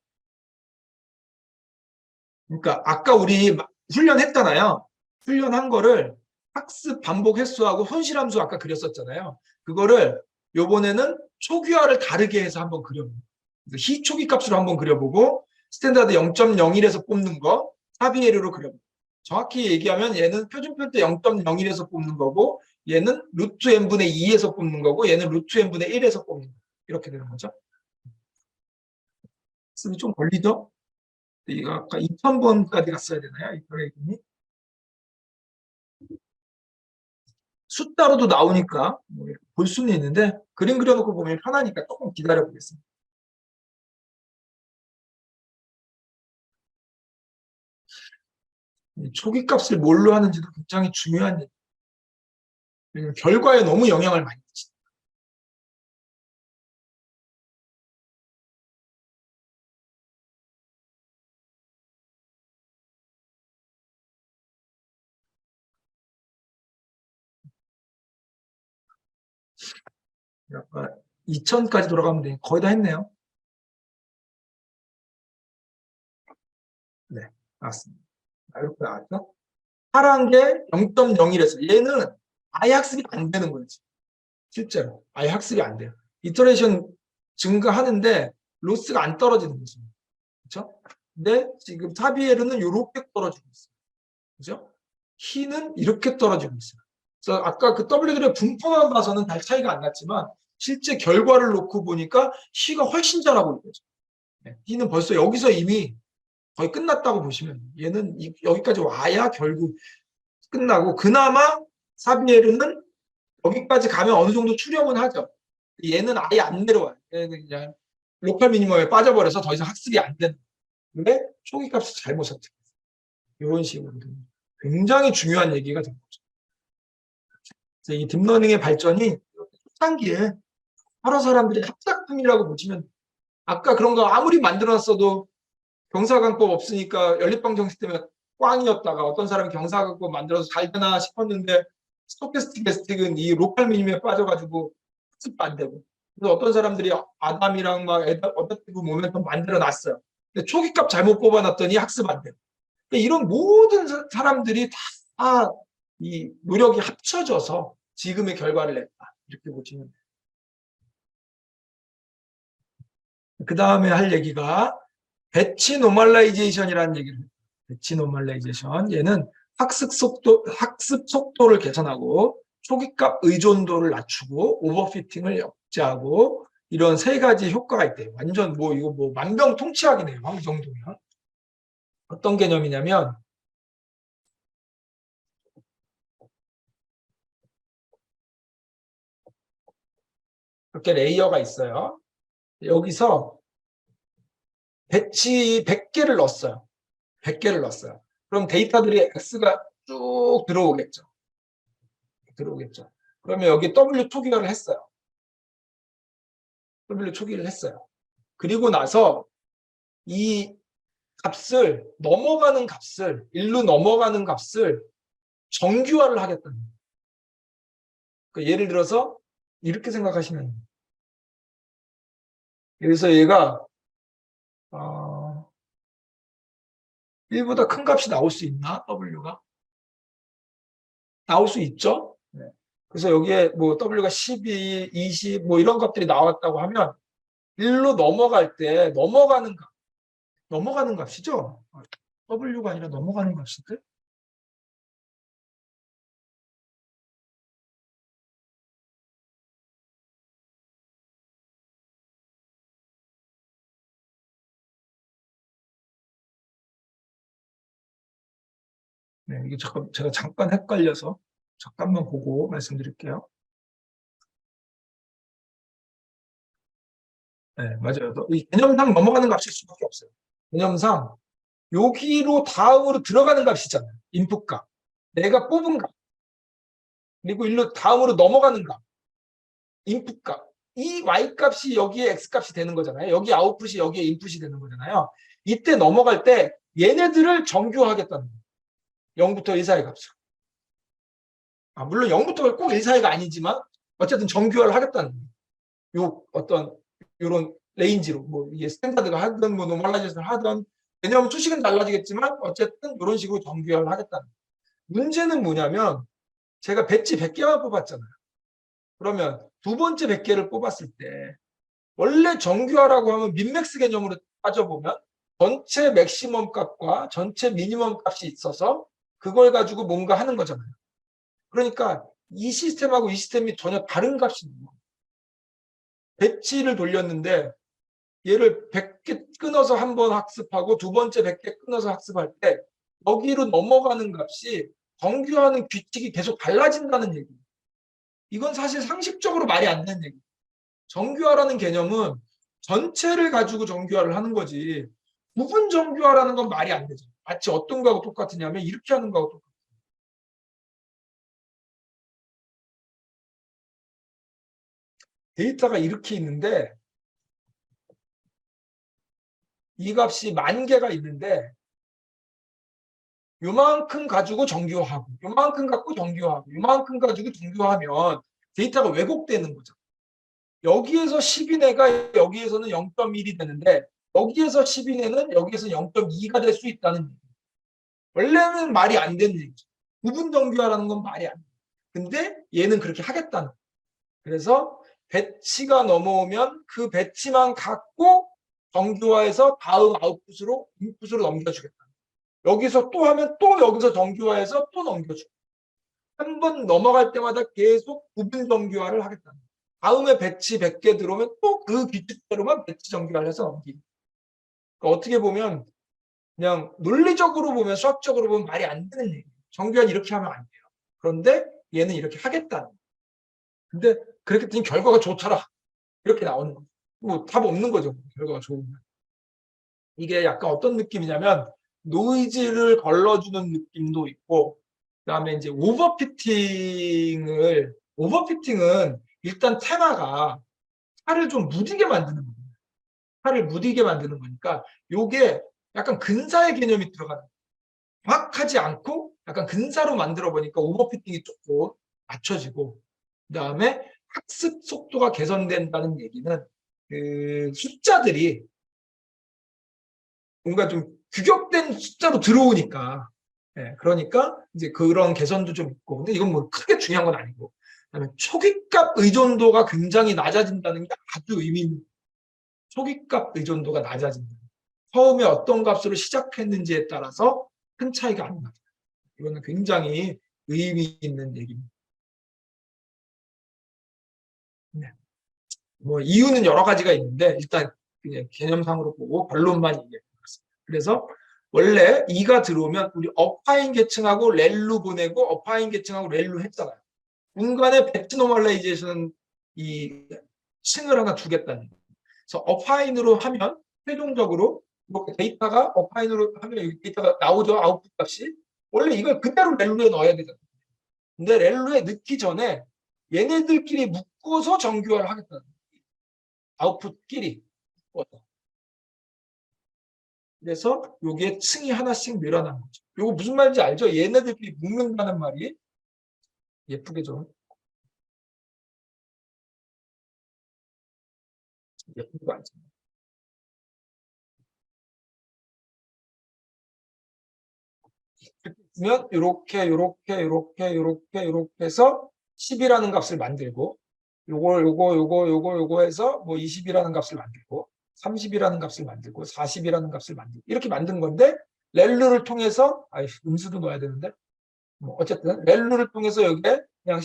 그러니까 아까 우리 훈련했잖아요. 훈련한 거를 학습 반복 횟수하고 손실함수 아까 그렸었잖아요. 그거를 요번에는 초기화를 다르게 해서 한번 그려보고 히 초기 값으로 한번 그려보고 스탠다드 0.01에서 뽑는 거 사비에르로 그려보고 정확히 얘기하면 얘는 표준표 때 0.01에서 뽑는 거고 얘는 루트 n분의 2에서 뽑는 거고 얘는 루트 n분의 1에서 뽑는 거. 이렇게 되는 거죠. 쓰기 좀 걸리죠? 이거 아까 2000번까지 갔어야 되나요? 이 프레임이? 숫자로도 나오니까 볼 수는 있는데 그림 그려놓고 보면 편하니까 조금 기다려 보겠습니다. 초기 값을 뭘로 하는지도 굉장히 중요한 얘기. 왜냐면 결과에 너무 영향을 많이 미친다. 아까 2000까지 돌아가면 돼. 거의 다 했네요. 네, 맞습니다. 이렇게 나왔죠? 파란 게 0.01에서 얘는 아예 학습이 안 되는 거지. 실제로 아예 학습이 안 돼요. 이터레이션 증가하는데 로스가 안 떨어지는 거죠. 그렇죠? 근데 지금 타비에르는 이렇게 떨어지고 있어요. 그죠? 키는 이렇게 떨어지고 있어요. 그래서 아까 그 W들의 분포만 봐서는 별 차이가 안 났지만 실제 결과를 놓고 보니까 C가 훨씬 잘하고 있거죠. D는 벌써 여기서 이미 거의 끝났다고 보시면 얘는 여기까지 와야 결국 끝나고 그나마 사비에르는 여기까지 가면 어느 정도 추렴은 하죠. 얘는 아예 안 내려와요. 얘는 그냥 로컬 미니멈에 빠져버려서 더 이상 학습이 안 되는. 근데 초기 값을 잘못 선택했어요. 이런 식으로 굉장히 중요한 얘기가 된 거죠. 그래서 이 딥러닝의 발전이 초창기에 여러 사람들이 합작품이라고 보시면 아까 그런 거 아무리 만들어놨어도 경사관법 없으니까 연립방 정식 때문에 꽝이었다가 어떤 사람이 경사관법 만들어서 잘 되나 싶었는데 스토캐스틱 베스틱은 이 로컬 미니멈에 빠져가지고 학습도 안 되고 그래서 어떤 사람들이 아담이랑 막 어댑티브 모멘텀 만들어 놨어요. 근데 초기값 잘못 뽑아놨더니 학습 안 되고 그러니까 이런 모든 사람들이 다 이 노력이 합쳐져서 지금의 결과를 냈다. 이렇게 보시면 돼요. 그 다음에 할 얘기가 배치 노멀라이제이션이라는 얘기를 해요. 배치 노멀라이제이션. 얘는 학습 속도를 개선하고 초기값 의존도를 낮추고 오버피팅을 억제하고 이런 세 가지 효과가 있대요. 완전 이거 만병통치약이네요. 이 정도면. 어떤 개념이냐면 이렇게 레이어가 있어요. 여기서 배치 100개를 넣었어요. 100개를 넣었어요. 그럼 데이터들이 X가 쭉 들어오겠죠. 그러면 여기 W 초기화를 했어요. W 초기를 했어요. 그리고 나서 이 값을 넘어가는 값을 일로 넘어가는 값을 정규화를 하겠다는 거예요. 그러니까 예를 들어서 이렇게 생각하시면 돼요. 그래서 얘가 1보다 큰 값이 나올 수 있나? W가? 나올 수 있죠? 네. 그래서 여기에 W가 12, 20 이런 값들이 나왔다고 하면 1로 넘어갈 때 넘어가는 값이죠? W가 아니라 넘어가는 값인데? 네, 이게 제가 잠깐 헷갈려서 잠깐만 보고 말씀드릴게요. 네, 맞아요. 이 개념상 넘어가는 값일 수밖에 없어요. 개념상 여기로 다음으로 들어가는 값이잖아요. 인풋 값. 내가 뽑은 값. 그리고 일로 다음으로 넘어가는 값. 인풋 값. 이 y 값이 여기에 x 값이 되는 거잖아요. 여기 아웃풋이 여기에 인풋이 되는 거잖아요. 이때 넘어갈 때 얘네들을 정규화하겠다는 거예요. 0부터 1 사이 값으로. 물론 0부터 꼭 1 사이가 아니지만 어쨌든 정규화를 하겠다는 거예요. 요 어떤 이런 레인지로 이게 스탠다드가 하든 노멀라이제이션을 하든 개념 수식은 달라지겠지만 어쨌든 이런 식으로 정규화를 하겠다는 거예요. 문제는 뭐냐면 제가 배치 100개만 뽑았잖아요. 그러면 두 번째 100개를 뽑았을 때 원래 정규화라고 하면 민맥스 개념으로 따져보면 전체 맥시멈 값과 전체 미니멈 값이 있어서 그걸 가지고 뭔가 하는 거잖아요. 그러니까 이 시스템하고 이 시스템이 전혀 다른 값이 나와요. 배치를 돌렸는데 얘를 100개 끊어서 한 번 학습하고 두 번째 100개 끊어서 학습할 때 여기로 넘어가는 값이 정규화하는 규칙이 계속 달라진다는 얘기예요. 이건 사실 상식적으로 말이 안 되는 얘기예요. 정규화라는 개념은 전체를 가지고 정규화를 하는 거지 부분 정규화라는 건 말이 안 되죠. 마치 어떤 거하고 똑같으냐면 이렇게 하는 거하고 똑같아요. 데이터가 이렇게 있는데 이 값이 10,000개가 있는데 요만큼 가지고 정규화하고 요만큼 갖고 정규화하고 요만큼 가지고 정규화하면 데이터가 왜곡되는 거죠. 여기에서 12내가 여기에서는 0.1이 되는데 여기에서 12내는 여기에서 0.2가 될 수 있다는 얘기예요. 원래는 말이 안 되는 얘기죠. 부분 정규화라는 건 말이 안 돼요. 근데 얘는 그렇게 하겠다는 거예요. 그래서 배치가 넘어오면 그 배치만 갖고 정규화해서 다음 아웃풋으로 인풋으로 넘겨주겠다. 여기서 또 하면 또 여기서 정규화해서 또 넘겨주고 한 번 넘어갈 때마다 계속 부분 정규화를 하겠다. 다음에 배치 100개 들어오면 또 그 규칙대로만 배치 정규화를 해서 넘기고. 그러니까 어떻게 보면 그냥 논리적으로 보면 수학적으로 보면 말이 안 되는 얘기예요. 정규화는 이렇게 하면 안 돼요. 그런데 얘는 이렇게 하겠다는. 근데 그렇게 했더니 결과가 좋더라. 이렇게 나오는 거죠. 뭐 답 없는 거죠. 결과가 좋으면. 이게 약간 어떤 느낌이냐면 노이즈를 걸러주는 느낌도 있고 그다음에 이제 오버피팅은 일단 테마가 차를 좀 무디게 만드는 거예요. 차를 무디게 만드는 거니까 요게 약간 근사의 개념이 들어가는 거예요. 정확하지 않고 약간 근사로 만들어 보니까 오버피팅이 조금 맞춰지고 그다음에 학습 속도가 개선된다는 얘기는 그 숫자들이 뭔가 좀 규격된 숫자로 들어오니까 그러니까 이제 그런 개선도 좀 있고 근데 이건 뭐 크게 중요한 건 아니고 그다음에 초기값 의존도가 굉장히 낮아진다는 게 아주 의미 있는 초기값 의존도가 낮아진다. 처음에 어떤 값으로 시작했는지에 따라서 큰 차이가 안 나요. 이거는 굉장히 의미 있는 얘기입니다. 네. 뭐 이유는 여러 가지가 있는데 일단 그냥 개념상으로 보고 결론만 얘기해보겠습니다. 그래서 원래 2가 들어오면 우리 어파인 계층하고 렐로 보내고 어파인 계층하고 렐로 했잖아요. 중간에 배치 노멀라이제이션 이 층을 하나 두겠다는 거예요. 그래서 어파인으로 하면 최종적으로 이렇게 데이터가 어파인으로 하면 여기 데이터가 나오죠. 아웃풋 값이. 원래 이걸 그대로 렐로에 넣어야 되잖아요. 근데 렐로에 넣기 전에 얘네들끼리 묶어서 정규화를 하겠다는 거예요. 아웃풋끼리 묶어서. 그래서 요게 층이 하나씩 늘어난 거죠. 요거 무슨 말인지 알죠? 얘네들끼리 묶는다는 말이 예쁘게 좀 예쁜 거 알죠? 그러면 요렇게 해서 10이라는 값을 만들고 요거 해서 뭐 20이라는 값을 만들고 30이라는 값을 만들고 40이라는 값을 만들고 이렇게 만든 건데 렐루를 통해서 음수도 넣어야 되는데 뭐 어쨌든 렐루를 통해서 여기에 그냥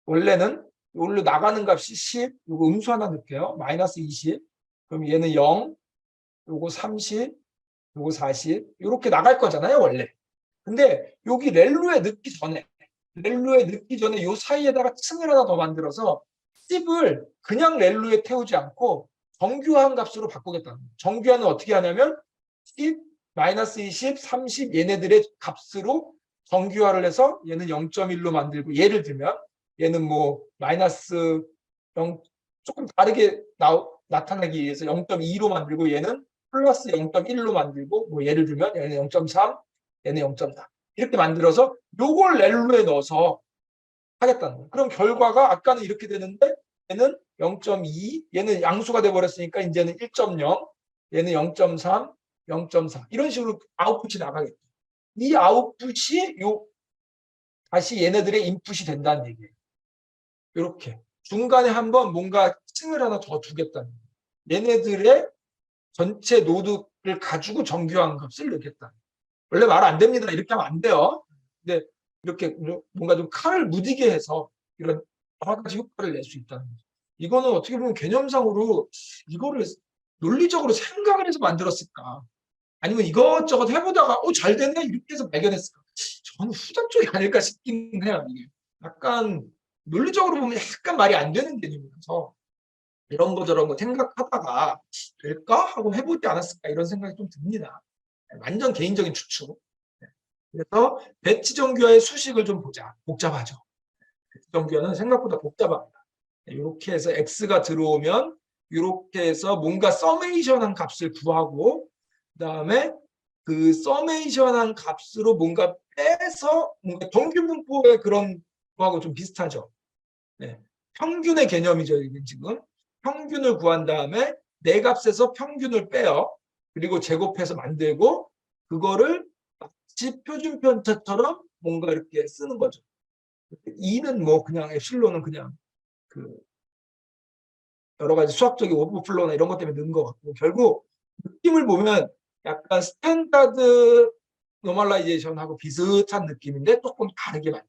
원래는 여기로 나가는 값이 10 요거 음수 하나 넣을게요. 마이너스 20 그럼 얘는 0 요거 30 요거 40 이렇게 나갈 거잖아요 원래. 근데 여기 렐루에 넣기 전에 요 사이에다가 층을 하나 더 만들어서 10을 그냥 렐루에 태우지 않고 정규화한 값으로 바꾸겠다는 거예요. 정규화는 어떻게 하냐면 10, 마이너스 20, 30 얘네들의 값으로 정규화를 해서 얘는 0.1로 만들고 예를 들면 얘는 뭐 마이너스 0 조금 다르게 나타나기 위해서 0.2로 만들고 얘는 플러스 0.1로 만들고 뭐 예를 들면 얘는 0.3 얘는 0.4 이렇게 만들어서 요걸 렐루에 넣어서 하겠다는 거예요. 그럼 결과가 아까는 이렇게 되는데 얘는 0.2 얘는 양수가 돼버렸으니까 이제는 1.0 얘는 0.3 0.4 이런 식으로 아웃풋이 나가겠죠. 이 아웃풋이 다시 얘네들의 인풋이 된다는 얘기예요. 이렇게 중간에 한번 뭔가 층을 하나 더 두겠다는 거예요. 얘네들의 전체 노드를 가지고 정규화한 값을 넣겠다. 원래 말 안 됩니다. 이렇게 하면 안 돼요. 근데 이렇게 뭔가 좀 칼을 무디게 해서 이런 여러 가지 효과를 낼 수 있다는 거죠. 이거는 어떻게 보면 개념상으로 이거를 논리적으로 생각을 해서 만들었을까? 아니면 이것저것 해보다가 잘 되네 이렇게 해서 발견했을까? 저는 후자 쪽이 아닐까 싶긴 해요. 이게 약간 논리적으로 보면 약간 말이 안 되는 개념이라서 이런 거 저런 거 생각하다가 될까 하고 해보지 않았을까 이런 생각이 좀 듭니다. 완전 개인적인 추측. 그래서 배치정규화의 수식을 좀 보자. 복잡하죠. 배치정규화는 생각보다 복잡합니다. 이렇게 해서 x가 들어오면 이렇게 해서 뭔가 서메이션한 값을 구하고 그다음에 그 서메이션한 값으로 뭔가 빼서 뭔가 정규 분포의 그런 거하고 좀 비슷하죠. 네. 평균의 개념이죠. 이게 지금 평균을 구한 다음에 내 값에서 평균을 빼요. 그리고 제곱해서 만들고 그거를 마치 표준편차처럼 뭔가 이렇게 쓰는 거죠. 2는 뭐 그냥 엡실론은 그냥 그 여러 가지 수학적인 오버플로우나 이런 것 때문에 넣은 것 같고 결국 느낌을 보면 약간 스탠다드 노멀라이제이션하고 비슷한 느낌인데 조금 다르게 만든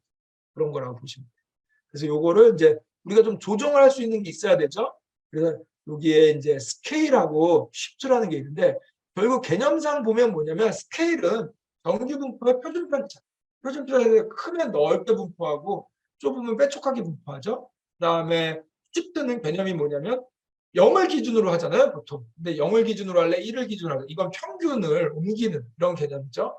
그런 거라고 보시면 돼요. 그래서 요거를 이제 우리가 좀 조정을 할 수 있는 게 있어야 되죠. 그래서 여기에 이제 스케일하고 쉽트라는 게 있는데 결국 개념상 보면 뭐냐면 스케일은 정규 분포의 표준 편차. 표준 편차를 크면 넓게 분포하고 좁으면 빼촉하게 분포하죠. 그다음에 쉽트는 개념이 뭐냐면 0을 기준으로 하잖아요, 보통. 근데 0을 기준으로 할래, 1을 기준으로 할래. 이건 평균을 옮기는 이런 개념이죠.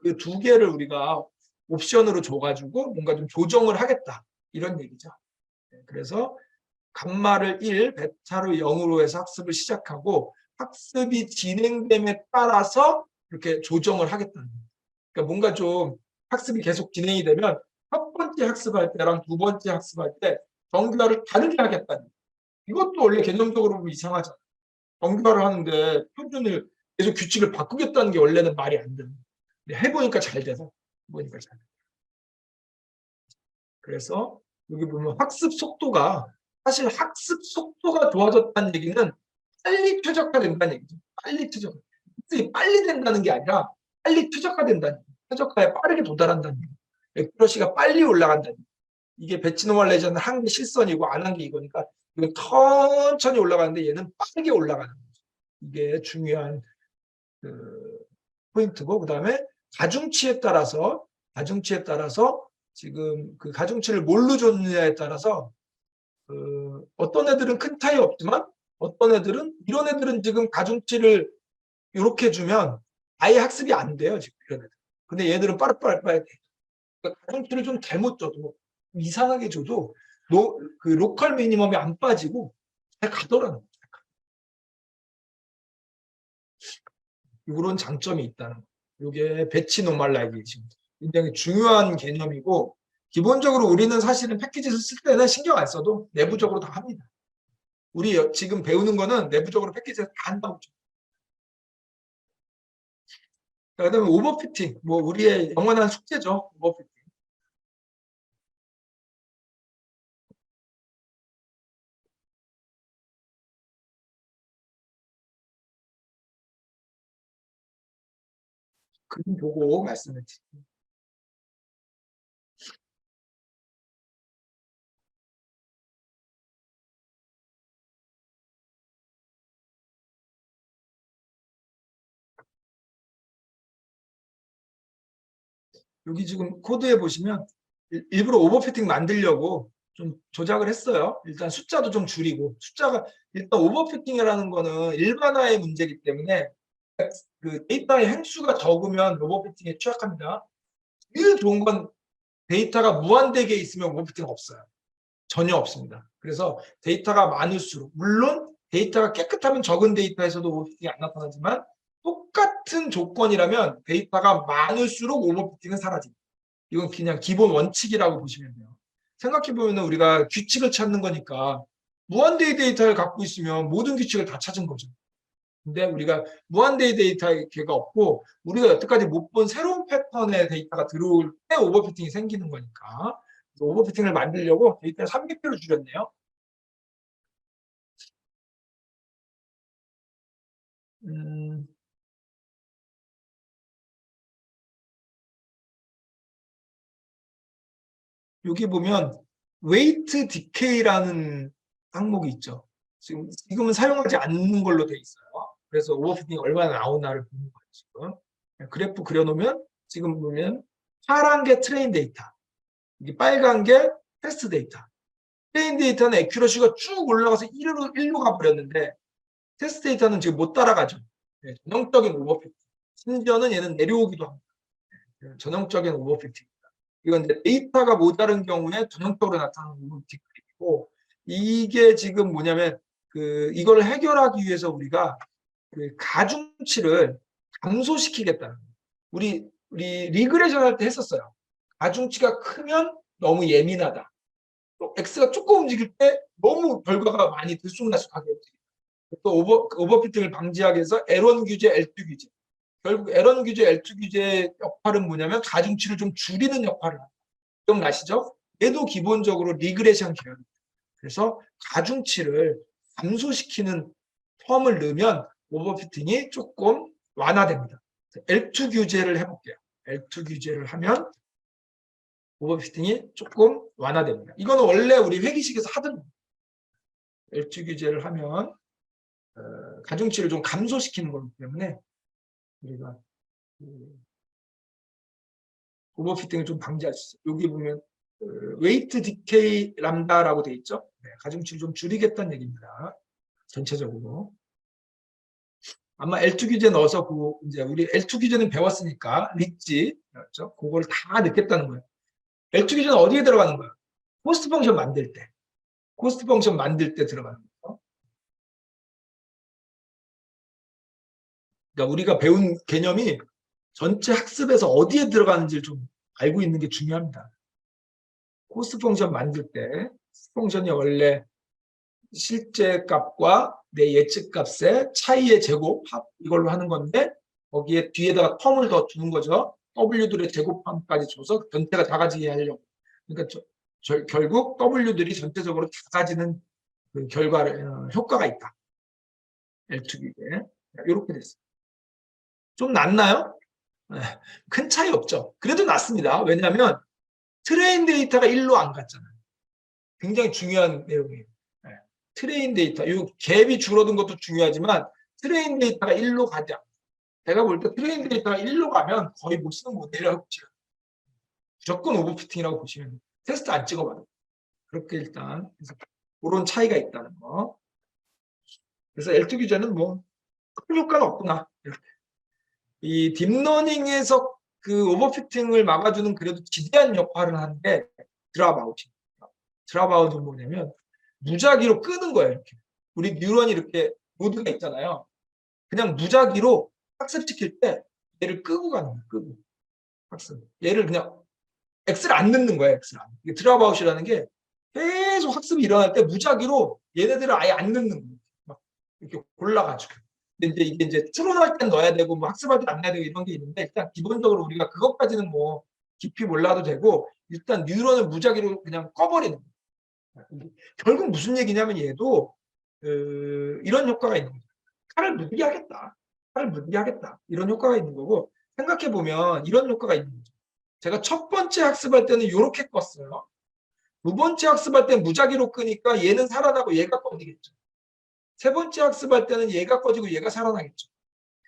그 두 개를 우리가 옵션으로 줘가지고 뭔가 좀 조정을 하겠다. 이런 얘기죠. 그래서 감마를 1, 베타를 0으로 해서 학습을 시작하고 학습이 진행됨에 따라서 이렇게 조정을 하겠다는 거예요. 그러니까 뭔가 좀 학습이 계속 진행이 되면 첫 번째 학습할 때랑 두 번째 학습할 때 정규화를 다르게 하겠다는 거예요. 이것도 원래 개념적으로 보면 이상하잖아요. 정규화를 하는데 표준을 계속 규칙을 바꾸겠다는 게 원래는 말이 안 되는 거예요. 해보니까 잘 돼서 해보니까 잘 돼서. 그래서 여기 보면 학습 속도가 사실 학습 속도가 좋아졌다는 얘기는 빨리 최적화된다는 얘기죠. 빨리 최적화. 학습이 빨리 된다는 게 아니라 빨리 최적화된다는 얘기죠. 최적화에 빠르게 도달한다는 얘기죠. 액큐러시가 빨리 올라간다는 얘기죠. 이게 배치 노멀레이션은 한 게 실선이고 안 한 게 이거니까 이건 천천히 올라가는데 얘는 빠르게 올라가는 거죠. 이게 중요한 그 포인트고 그다음에 가중치에 따라서 지금 그 가중치를 뭘로 줬느냐에 따라서 그 어떤 애들은 큰 차이 없지만 어떤 애들은 이런 애들은 지금 가중치를 이렇게 주면 아예 학습이 안 돼요 지금 이런 애들. 근데 얘들은 빠르빠르 돼. 그러니까 가중치를 좀 잘못 줘도 이상하게 줘도 그 로컬 미니멈이 안 빠지고 잘 가더라는 거죠. 이런 장점이 있다는 거예요. 이게 배치 노멀라이제이션 굉장히 중요한 개념이고 기본적으로 우리는 사실은 패키지를 쓸 때는 신경 안 써도 내부적으로 다 합니다. 우리 지금 배우는 거는 내부적으로 패키지에서 다 한다고. 그다음에 오버피팅, 뭐 우리의 영원한 숙제죠. 오버피팅. 그림 보고 말씀을 드릴게요. 여기 지금 코드에 보시면 일부러 오버피팅 만들려고 좀 조작을 했어요. 일단 숫자도 좀 줄이고 숫자가 일단 오버피팅이라는 거는 일반화의 문제이기 때문에 그 데이터의 행수가 적으면 오버피팅에 취약합니다. 제일 좋은 건 데이터가 무한대게 있으면 오버피팅 없어요. 전혀 없습니다. 그래서 데이터가 많을수록 물론 데이터가 깨끗하면 적은 데이터에서도 오버피팅이 안 나타나지만 똑같은 조건이라면 데이터가 많을수록 오버피팅은 사라집니다. 이건 그냥 기본 원칙이라고 보시면 돼요. 생각해보면 우리가 규칙을 찾는 거니까 무한대의 데이터를 갖고 있으면 모든 규칙을 다 찾은 거죠. 근데 우리가 무한대의 데이터가 없고 우리가 여태까지 못 본 새로운 패턴의 데이터가 들어올 때 오버피팅이 생기는 거니까 오버피팅을 만들려고 데이터를 300개로 줄였네요. 음, 여기 보면 웨이트 디케이라는 항목이 있죠. 지금은 사용하지 않는 걸로 돼 있어요. 그래서 오버피팅이 얼마나 나오나를 보는 거예요. 지금 그래프 그려놓으면 지금 보면 파란 게 트레인 데이터, 이게 빨간 게 테스트 데이터. 트레인 데이터는 애큐러시가 쭉 올라가서 1로 가버렸는데 테스트 데이터는 지금 못 따라가죠. 네, 전형적인 오버피팅. 심지어는 얘는 내려오기도 합니다. 네, 전형적인 오버피팅. 이건 이제 데이터가 모자른 경우에 전형적으로 나타나는 오버피팅 그림이고, 이게 지금 뭐냐면 이걸 해결하기 위해서 우리가 가중치를 감소시키겠다는 거예요. 우리 리그레션 할 때 했었어요. 가중치가 크면 너무 예민하다. 또 X가 조금 움직일 때 너무 결과가 많이 들쑥날쑥하게 움직인다. 또 오버피팅을 방지하기 위해서 L1 규제, L2 규제. 결국 L1 규제, L2 규제의 역할은 뭐냐면 가중치를 좀 줄이는 역할을 합니다. 기억나시죠? 얘도 기본적으로 리그레션 계열입니다. 그래서 가중치를 감소시키는 텀을 넣으면 오버피팅이 조금 완화됩니다. L2 규제를 해볼게요. L2 규제를 하면 오버피팅이 조금 완화됩니다. 이거는 원래 우리 회기식에서 하던 L2 규제를 하면 가중치를 좀 감소시키는 거기 때문에 우리가 오버피팅을 좀 방지할 수 있어요. 여기 보면 웨이트 디케이 람다라고 돼 있죠. 네, 가중치를 좀 줄이겠다는 얘기입니다. 전체적으로. 아마 L2 규제 넣어서 이제 우리 L2 규제는 배웠으니까 리치였죠. 그걸 다 넣겠다는 거예요. L2 규제는 어디에 들어가는 거예요? 코스트 펑션 만들 때. 코스트 펑션 만들 때 들어가는 거예요. 그러니까 우리가 배운 개념이 전체 학습에서 어디에 들어가는지를 좀 알고 있는 게 중요합니다. 코스트 펑션 만들 때 코스트 펑션이 원래 실제 값과 내 예측 값의 차이의 제곱 합 이걸로 하는 건데 거기에 뒤에다가 텀을 더 주는 거죠. W들의 제곱함까지 줘서 전체가 작아지게 하려고. 그러니까 결국 W들이 전체적으로 작아지는 그 효과가 있다. L2기에 이렇게 됐어요. 좀 낫나요? 큰 차이 없죠. 그래도 낫습니다. 왜냐하면 트레인 데이터가 1로 안 갔잖아요. 굉장히 중요한 내용이에요. 트레인 데이터, 이 갭이 줄어든 것도 중요하지만 트레인 데이터가 1로 가지 않아요. 제가 볼 때 트레인 데이터가 1로 가면 거의 못 쓰는 모델이라고 보시면 무조건 오버피팅이라고 보시면 돼요. 테스트 안 찍어봐도. 그렇게 일단 그런 차이가 있다는 거. 그래서 L2 규제는 뭐 큰 효과는 없구나. 이렇게. 이 딥러닝에서 그 오버피팅을 막아주는 그래도 지대한 역할을 하는 게 드랍아웃입니다. 드랍아웃은 뭐냐면 무작위로 끄는 거예요. 이렇게. 우리 뉴런이 이렇게 노드가 있잖아요. 그냥 무작위로 학습시킬 때 얘를 끄고 가는 거예요. 끄고. 학습. 얘를 그냥 X를 안 넣는 거예요. X를 안. 이게 드랍아웃이라는 게 계속 학습이 일어날 때 무작위로 얘네들을 아예 안 넣는 거예요. 막 이렇게 골라가지고. 근데 이게 이제 추론할 땐 넣어야 되고 뭐 학습할 때 안 넣어야 되고 이런 게 있는데 일단 기본적으로 우리가 그것까지는 뭐 깊이 몰라도 되고 일단 뉴런을 무작위로 그냥 꺼버리는 거예요. 결국 무슨 얘기냐면 얘도 이런 효과가 있는 거죠. 칼을 무디게 하겠다. 칼을 무디게 하겠다. 이런 효과가 있는 거고 생각해보면 이런 효과가 있는 거죠. 제가 첫 번째 학습할 때는 이렇게 껐어요. 두 번째 학습할 때는 무작위로 끄니까 얘는 살아나고 얘가 꺼지겠죠. 세 번째 학습할 때는 얘가 꺼지고 얘가 살아나겠죠.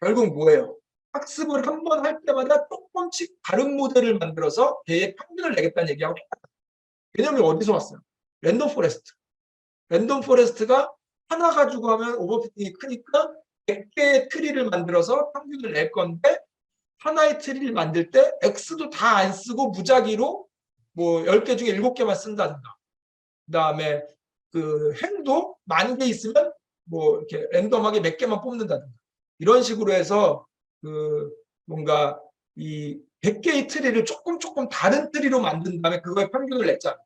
결국 뭐예요? 학습을 한 번 할 때마다 조금씩 다른 모델을 만들어서 걔의 평균을 내겠다는 얘기하고 개념이 어디서 왔어요? 랜덤 포레스트. 랜덤 포레스트가 하나 가지고 하면 오버피팅이 크니까 100개의 트리를 만들어서 평균을 낼 건데 하나의 트리를 만들 때 X도 다 안 쓰고 무작위로 뭐 10개 중에 7개만 쓴다든가. 그다음에 그 행도 10,000개 있으면 뭐 이렇게 랜덤하게 몇 개만 뽑는다든가. 이런 식으로 해서 그 뭔가 이 100개의 트리를 조금 다른 트리로 만든 다음에 그거에 평균을 냈잖아.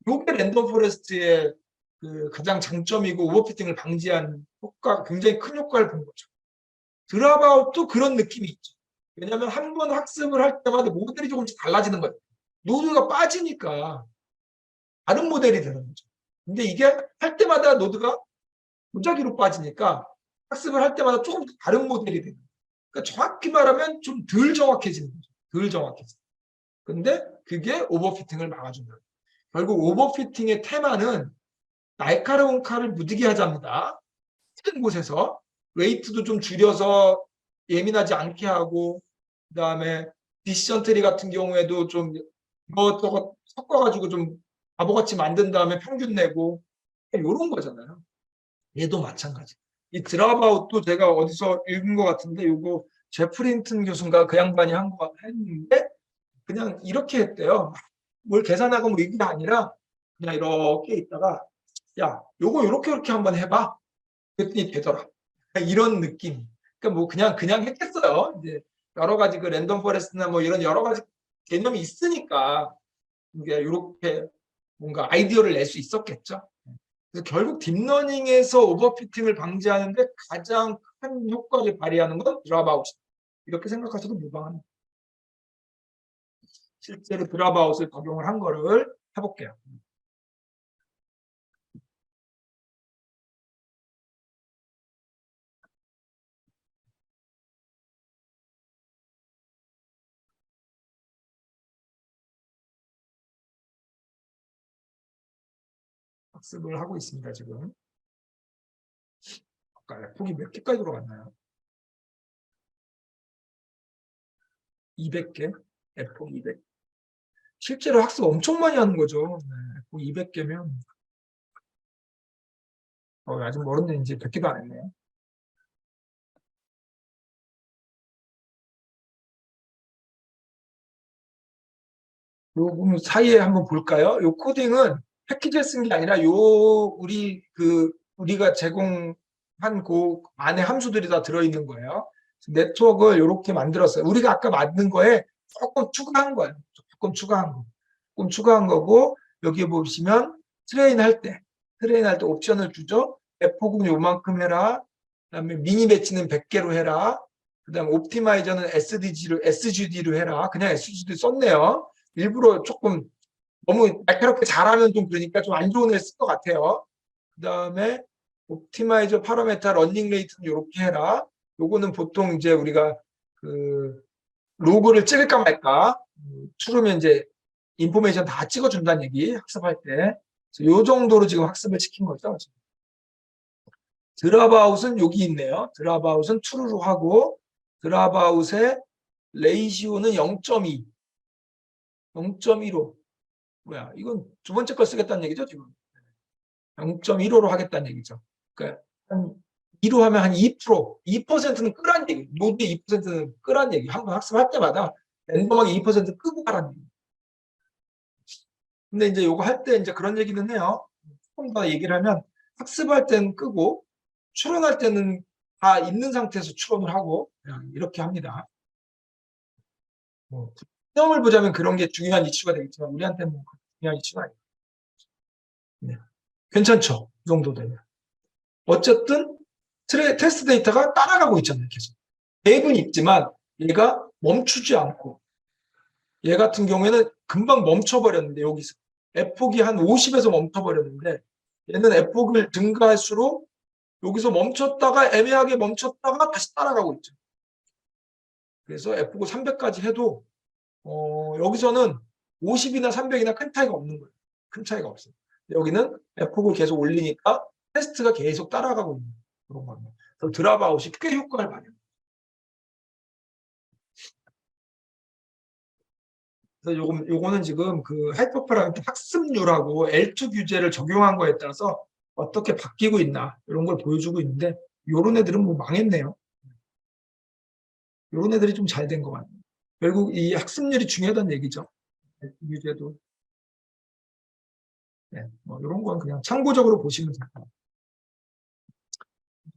이게 랜덤 포레스트의 그 가장 장점이고 오버피팅을 방지하는 효과, 굉장히 큰 효과를 본 거죠. 드랍아웃도 그런 느낌이 있죠. 왜냐하면 한 번 학습을 할 때마다 모델이 조금씩 달라지는 거예요. 노드가 빠지니까 다른 모델이 되는 거죠. 근데 이게 할 때마다 노드가 무작위로 빠지니까 학습을 할 때마다 조금 다른 모델이 되는 거예요. 그러니까 정확히 말하면 좀 덜 정확해지는 거죠. 덜 정확해지는. 근데 그게 오버피팅을 막아준다. 결국 오버피팅의 테마는 날카로운 칼을 무디게 하자입니다. 큰 곳에서 웨이트도 좀 줄여서 예민하지 않게 하고, 그다음에 디시전 트리 같은 경우에도 좀 이것저것 섞어가지고 좀 바보같이 만든 다음에 평균 내고 이런 거잖아요. 얘도 마찬가지. 이 드랍아웃도 제가 어디서 읽은 것 같은데 요거 제프린튼 교수인가 그 양반이 한 거 했는데 그냥 이렇게 했대요. 뭘 계산하고 뭐 이게 아니라 그냥 이렇게 있다가 야 요거 요렇게 한번 해봐. 그랬더니 되더라. 이런 느낌. 그러니까 뭐 그냥 했겠어요. 이제 여러 가지 그 랜덤 포레스트나 뭐 이런 여러 가지 개념이 있으니까 이게 이렇게 뭔가 아이디어를 낼 수 있었겠죠. 그래서 결국 딥러닝에서 오버피팅을 방지하는데 가장 큰 효과를 발휘하는 건 드랍아웃이다. 이렇게 생각하셔도 무방합니다. 실제로 드랍아웃을 적용을 한 거를 해볼게요. 학습을 하고 있습니다, 지금. 아까 폭이 몇 개까지 들어갔나요? 200개? F폭 200. 실제로 학습 엄청 많이 하는 거죠. 네, F폭 200개면 아직 멀었네. 이제 100개도 안 했네요. 요 부분 사이에 한번 볼까요? 요 코딩은 패키지에 쓴 게 아니라 우리가 제공한 그 안에 함수들이 다 들어있는 거예요. 네트워크를 이렇게 만들었어요. 우리가 아까 만든 거에 조금 추가한 거예요. 조금 추가한 거. 조금 추가한 거고 여기 보시면 트레인할 때 옵션을 주죠. F호흡은 요만큼 해라. 그다음에 미니 배치는 100개로 해라. 그다음에 옵티마이저는 SGD로 해라. 그냥 SGD 썼네요. 일부러 조금 너무 날카롭게 잘하면 좀 그러니까 좀 안 좋은 애 쓸 것 같아요. 그 다음에 옵티마이저 파라메타 러닝 레이트는 이렇게 해라. 요거는 보통 이제 우리가 그 로그를 찍을까 말까 추르면 이제 인포메이션 다 찍어준다는 얘기 학습할 때. 요 정도로 지금 학습을 시킨 거죠. 드랍아웃은 여기 있네요. 드랍아웃은 true로 하고 드랍아웃의 레이시오는 0.2. 0.15. 뭐야? 이건 두 번째 걸 쓰겠다는 얘기죠, 지금. 0.15로 하겠다는 얘기죠. 그러니까 한 2로 하면 한 2%, 2%는 끄란 얘기. 모두 2%는 끄란 얘기. 한 번 학습할 때마다 랜덤하게 2% 끄고 가라는 얘기. 근데 이제 요거 할 때 이제 그런 얘기는 해요. 조금 더 얘기를 하면 학습할 때는 끄고 추론할 때는 다 있는 상태에서 추론을 하고 이렇게 합니다. 뭐 개념을 보자면 그런 게 중요한 이슈가 되겠지만 우리한테는 뭐 중요한 이슈가 아니에요. 네. 괜찮죠? 이 정도 되면. 어쨌든 테스트 데이터가 따라가고 있잖아요. 계속. 앱은 있지만 얘가 멈추지 않고 얘 같은 경우에는 금방 멈춰버렸는데 여기서 F폭이 한 50에서 멈춰버렸는데 얘는 F폭을 증가할수록 여기서 멈췄다가 애매하게 멈췄다가 다시 따라가고 있죠. 그래서 F폭을 300까지 해도 여기서는 50이나 300이나 큰 차이가 없는 거예요. 큰 차이가 없어요. 여기는 F폭을 계속 올리니까 테스트가 계속 따라가고 있는 그런 겁니다. 그래서 드랍아웃이 꽤 효과를 발휘합니다. 그래서 요거는 지금 그 하이퍼파라미터 학습률하고 L2 규제를 적용한 거에 따라서 어떻게 바뀌고 있나 이런 걸 보여주고 있는데 요런 애들은 뭐 망했네요. 요런 애들이 좀 잘 된 것 같아요. 결국 이 학습률이 중요하다는 얘기죠. L2 규제도. 네, 뭐 이런 건 그냥 참고적으로 보시면 됩니다.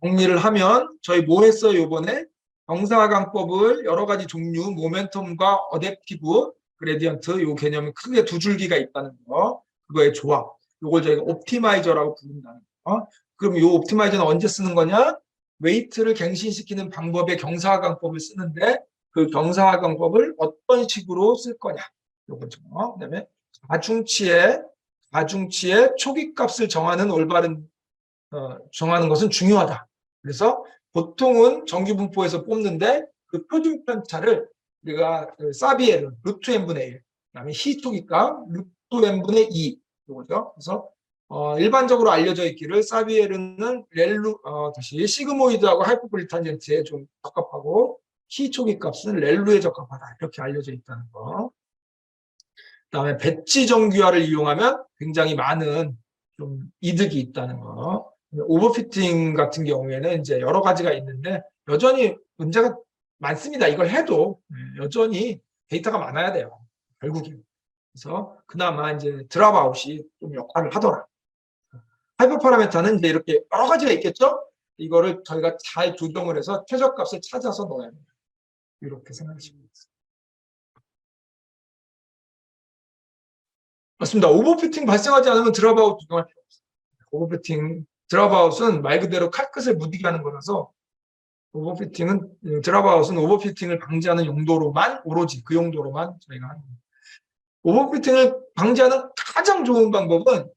정리를 하면 저희 뭐 했어요 요번에? 정사강법을 여러 가지 종류, 모멘텀과 어댑티브, 그레디언트 요 개념은 크게 두 줄기가 있다는 거. 그거의 조합. 요걸 저희가 옵티마이저라고 부른다는 거. 그럼 요 옵티마이저는 언제 쓰는 거냐? 웨이트를 갱신시키는 방법의 경사강법을 쓰는데 그 경사강법을 어떤 식으로 쓸 거냐? 요거죠. 그다음에 가중치의 초기값을 정하는 올바른 정하는 것은 중요하다. 그래서 보통은 정규분포에서 뽑는데 그 표준 편차를 우리가 그 사비에르 루트 n분의 1, 그다음에 희초기값 루트 n분의 2 요거죠. 그래서 일반적으로 알려져 있기를 사비에르는 시그모이드하고 하이포글리탄젠트에 좀 적합하고 키 초기 값은 렐루에 적합하다. 이렇게 알려져 있다는 거. 그다음에 배치 정규화를 이용하면 굉장히 많은 좀 이득이 있다는 거. 오버피팅 같은 경우에는 이제 여러 가지가 있는데 여전히 문제가 많습니다. 이걸 해도 여전히 데이터가 많아야 돼요. 결국엔. 그래서 그나마 이제 드랍아웃이 좀 역할을 하더라. 하이퍼 파라미터는 이제 이렇게 여러 가지가 있겠죠? 이거를 저희가 잘 조정을 해서 최저값을 찾아서 넣어야 됩니다. 이렇게 생각하시면 됩니다. 맞습니다. 오버피팅 발생하지 않으면 드랍아웃 조정할 필요 없어요. 오버피팅, 드랍아웃은 말 그대로 칼끝을 무디게 하는 거라서 드랍아웃은 오버피팅을 방지하는 용도로만, 오로지 그 용도로만 저희가 하는 겁니다. 오버피팅을 방지하는 가장 좋은 방법은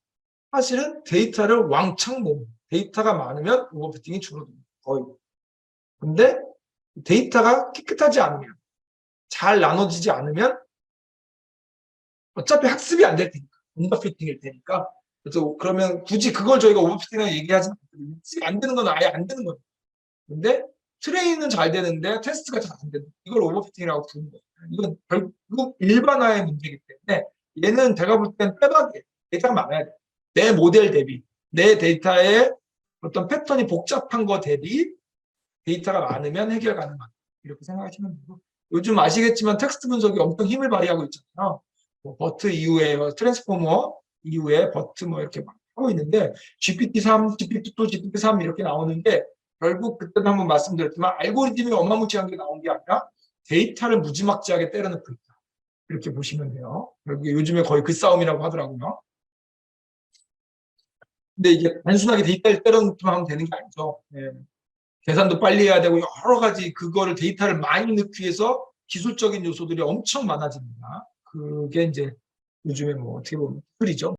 사실은 데이터를 왕창 모으는, 데이터가 많으면 오버피팅이 줄어듭니다. 거의. 근데 데이터가 깨끗하지 않으면, 잘 나눠지지 않으면 어차피 학습이 안 될 테니까, 언더피팅일 테니까. 그래서 그러면 굳이 그걸 저희가 오버피팅이라고 얘기하지 않거든요. 학습이 안 되는 건 아예 안 되는 거예요. 근데 트레이는 잘 되는데 테스트가 잘 안 된다. 이걸 오버피팅이라고 부르는 거예요. 이건 결국 일반화의 문제이기 때문에 얘는 제가 볼 땐 빼박이에요. 데이터가 많아야 돼. 내 모델 대비, 내 데이터의 어떤 패턴이 복잡한 거 대비 데이터가 많으면 해결 가능하다. 이렇게 생각하시면 되고. 요즘 아시겠지만 텍스트 분석이 엄청 힘을 발휘하고 있잖아요. 뭐 버트 이후에 트랜스포머 이후에 버트 뭐 이렇게 막 하고 있는데 GPT-3, GPT-2, GPT-3 이렇게 나오는데 결국 그때도 한번 말씀드렸지만 알고리즘이 어마무시한 게 나온 게 아니라 데이터를 무지막지하게 때려넣고 있다. 이렇게 보시면 돼요. 결국에 요즘에 거의 그 싸움이라고 하더라고요. 근데 이게 단순하게 데이터를 때려넣기만 하면 되는 게 아니죠. 네. 계산도 빨리 해야 되고 여러 가지 그거를 데이터를 많이 넣기 위해서 기술적인 요소들이 엄청 많아집니다. 그게 이제 요즘에 뭐 어떻게 보면 툴이죠.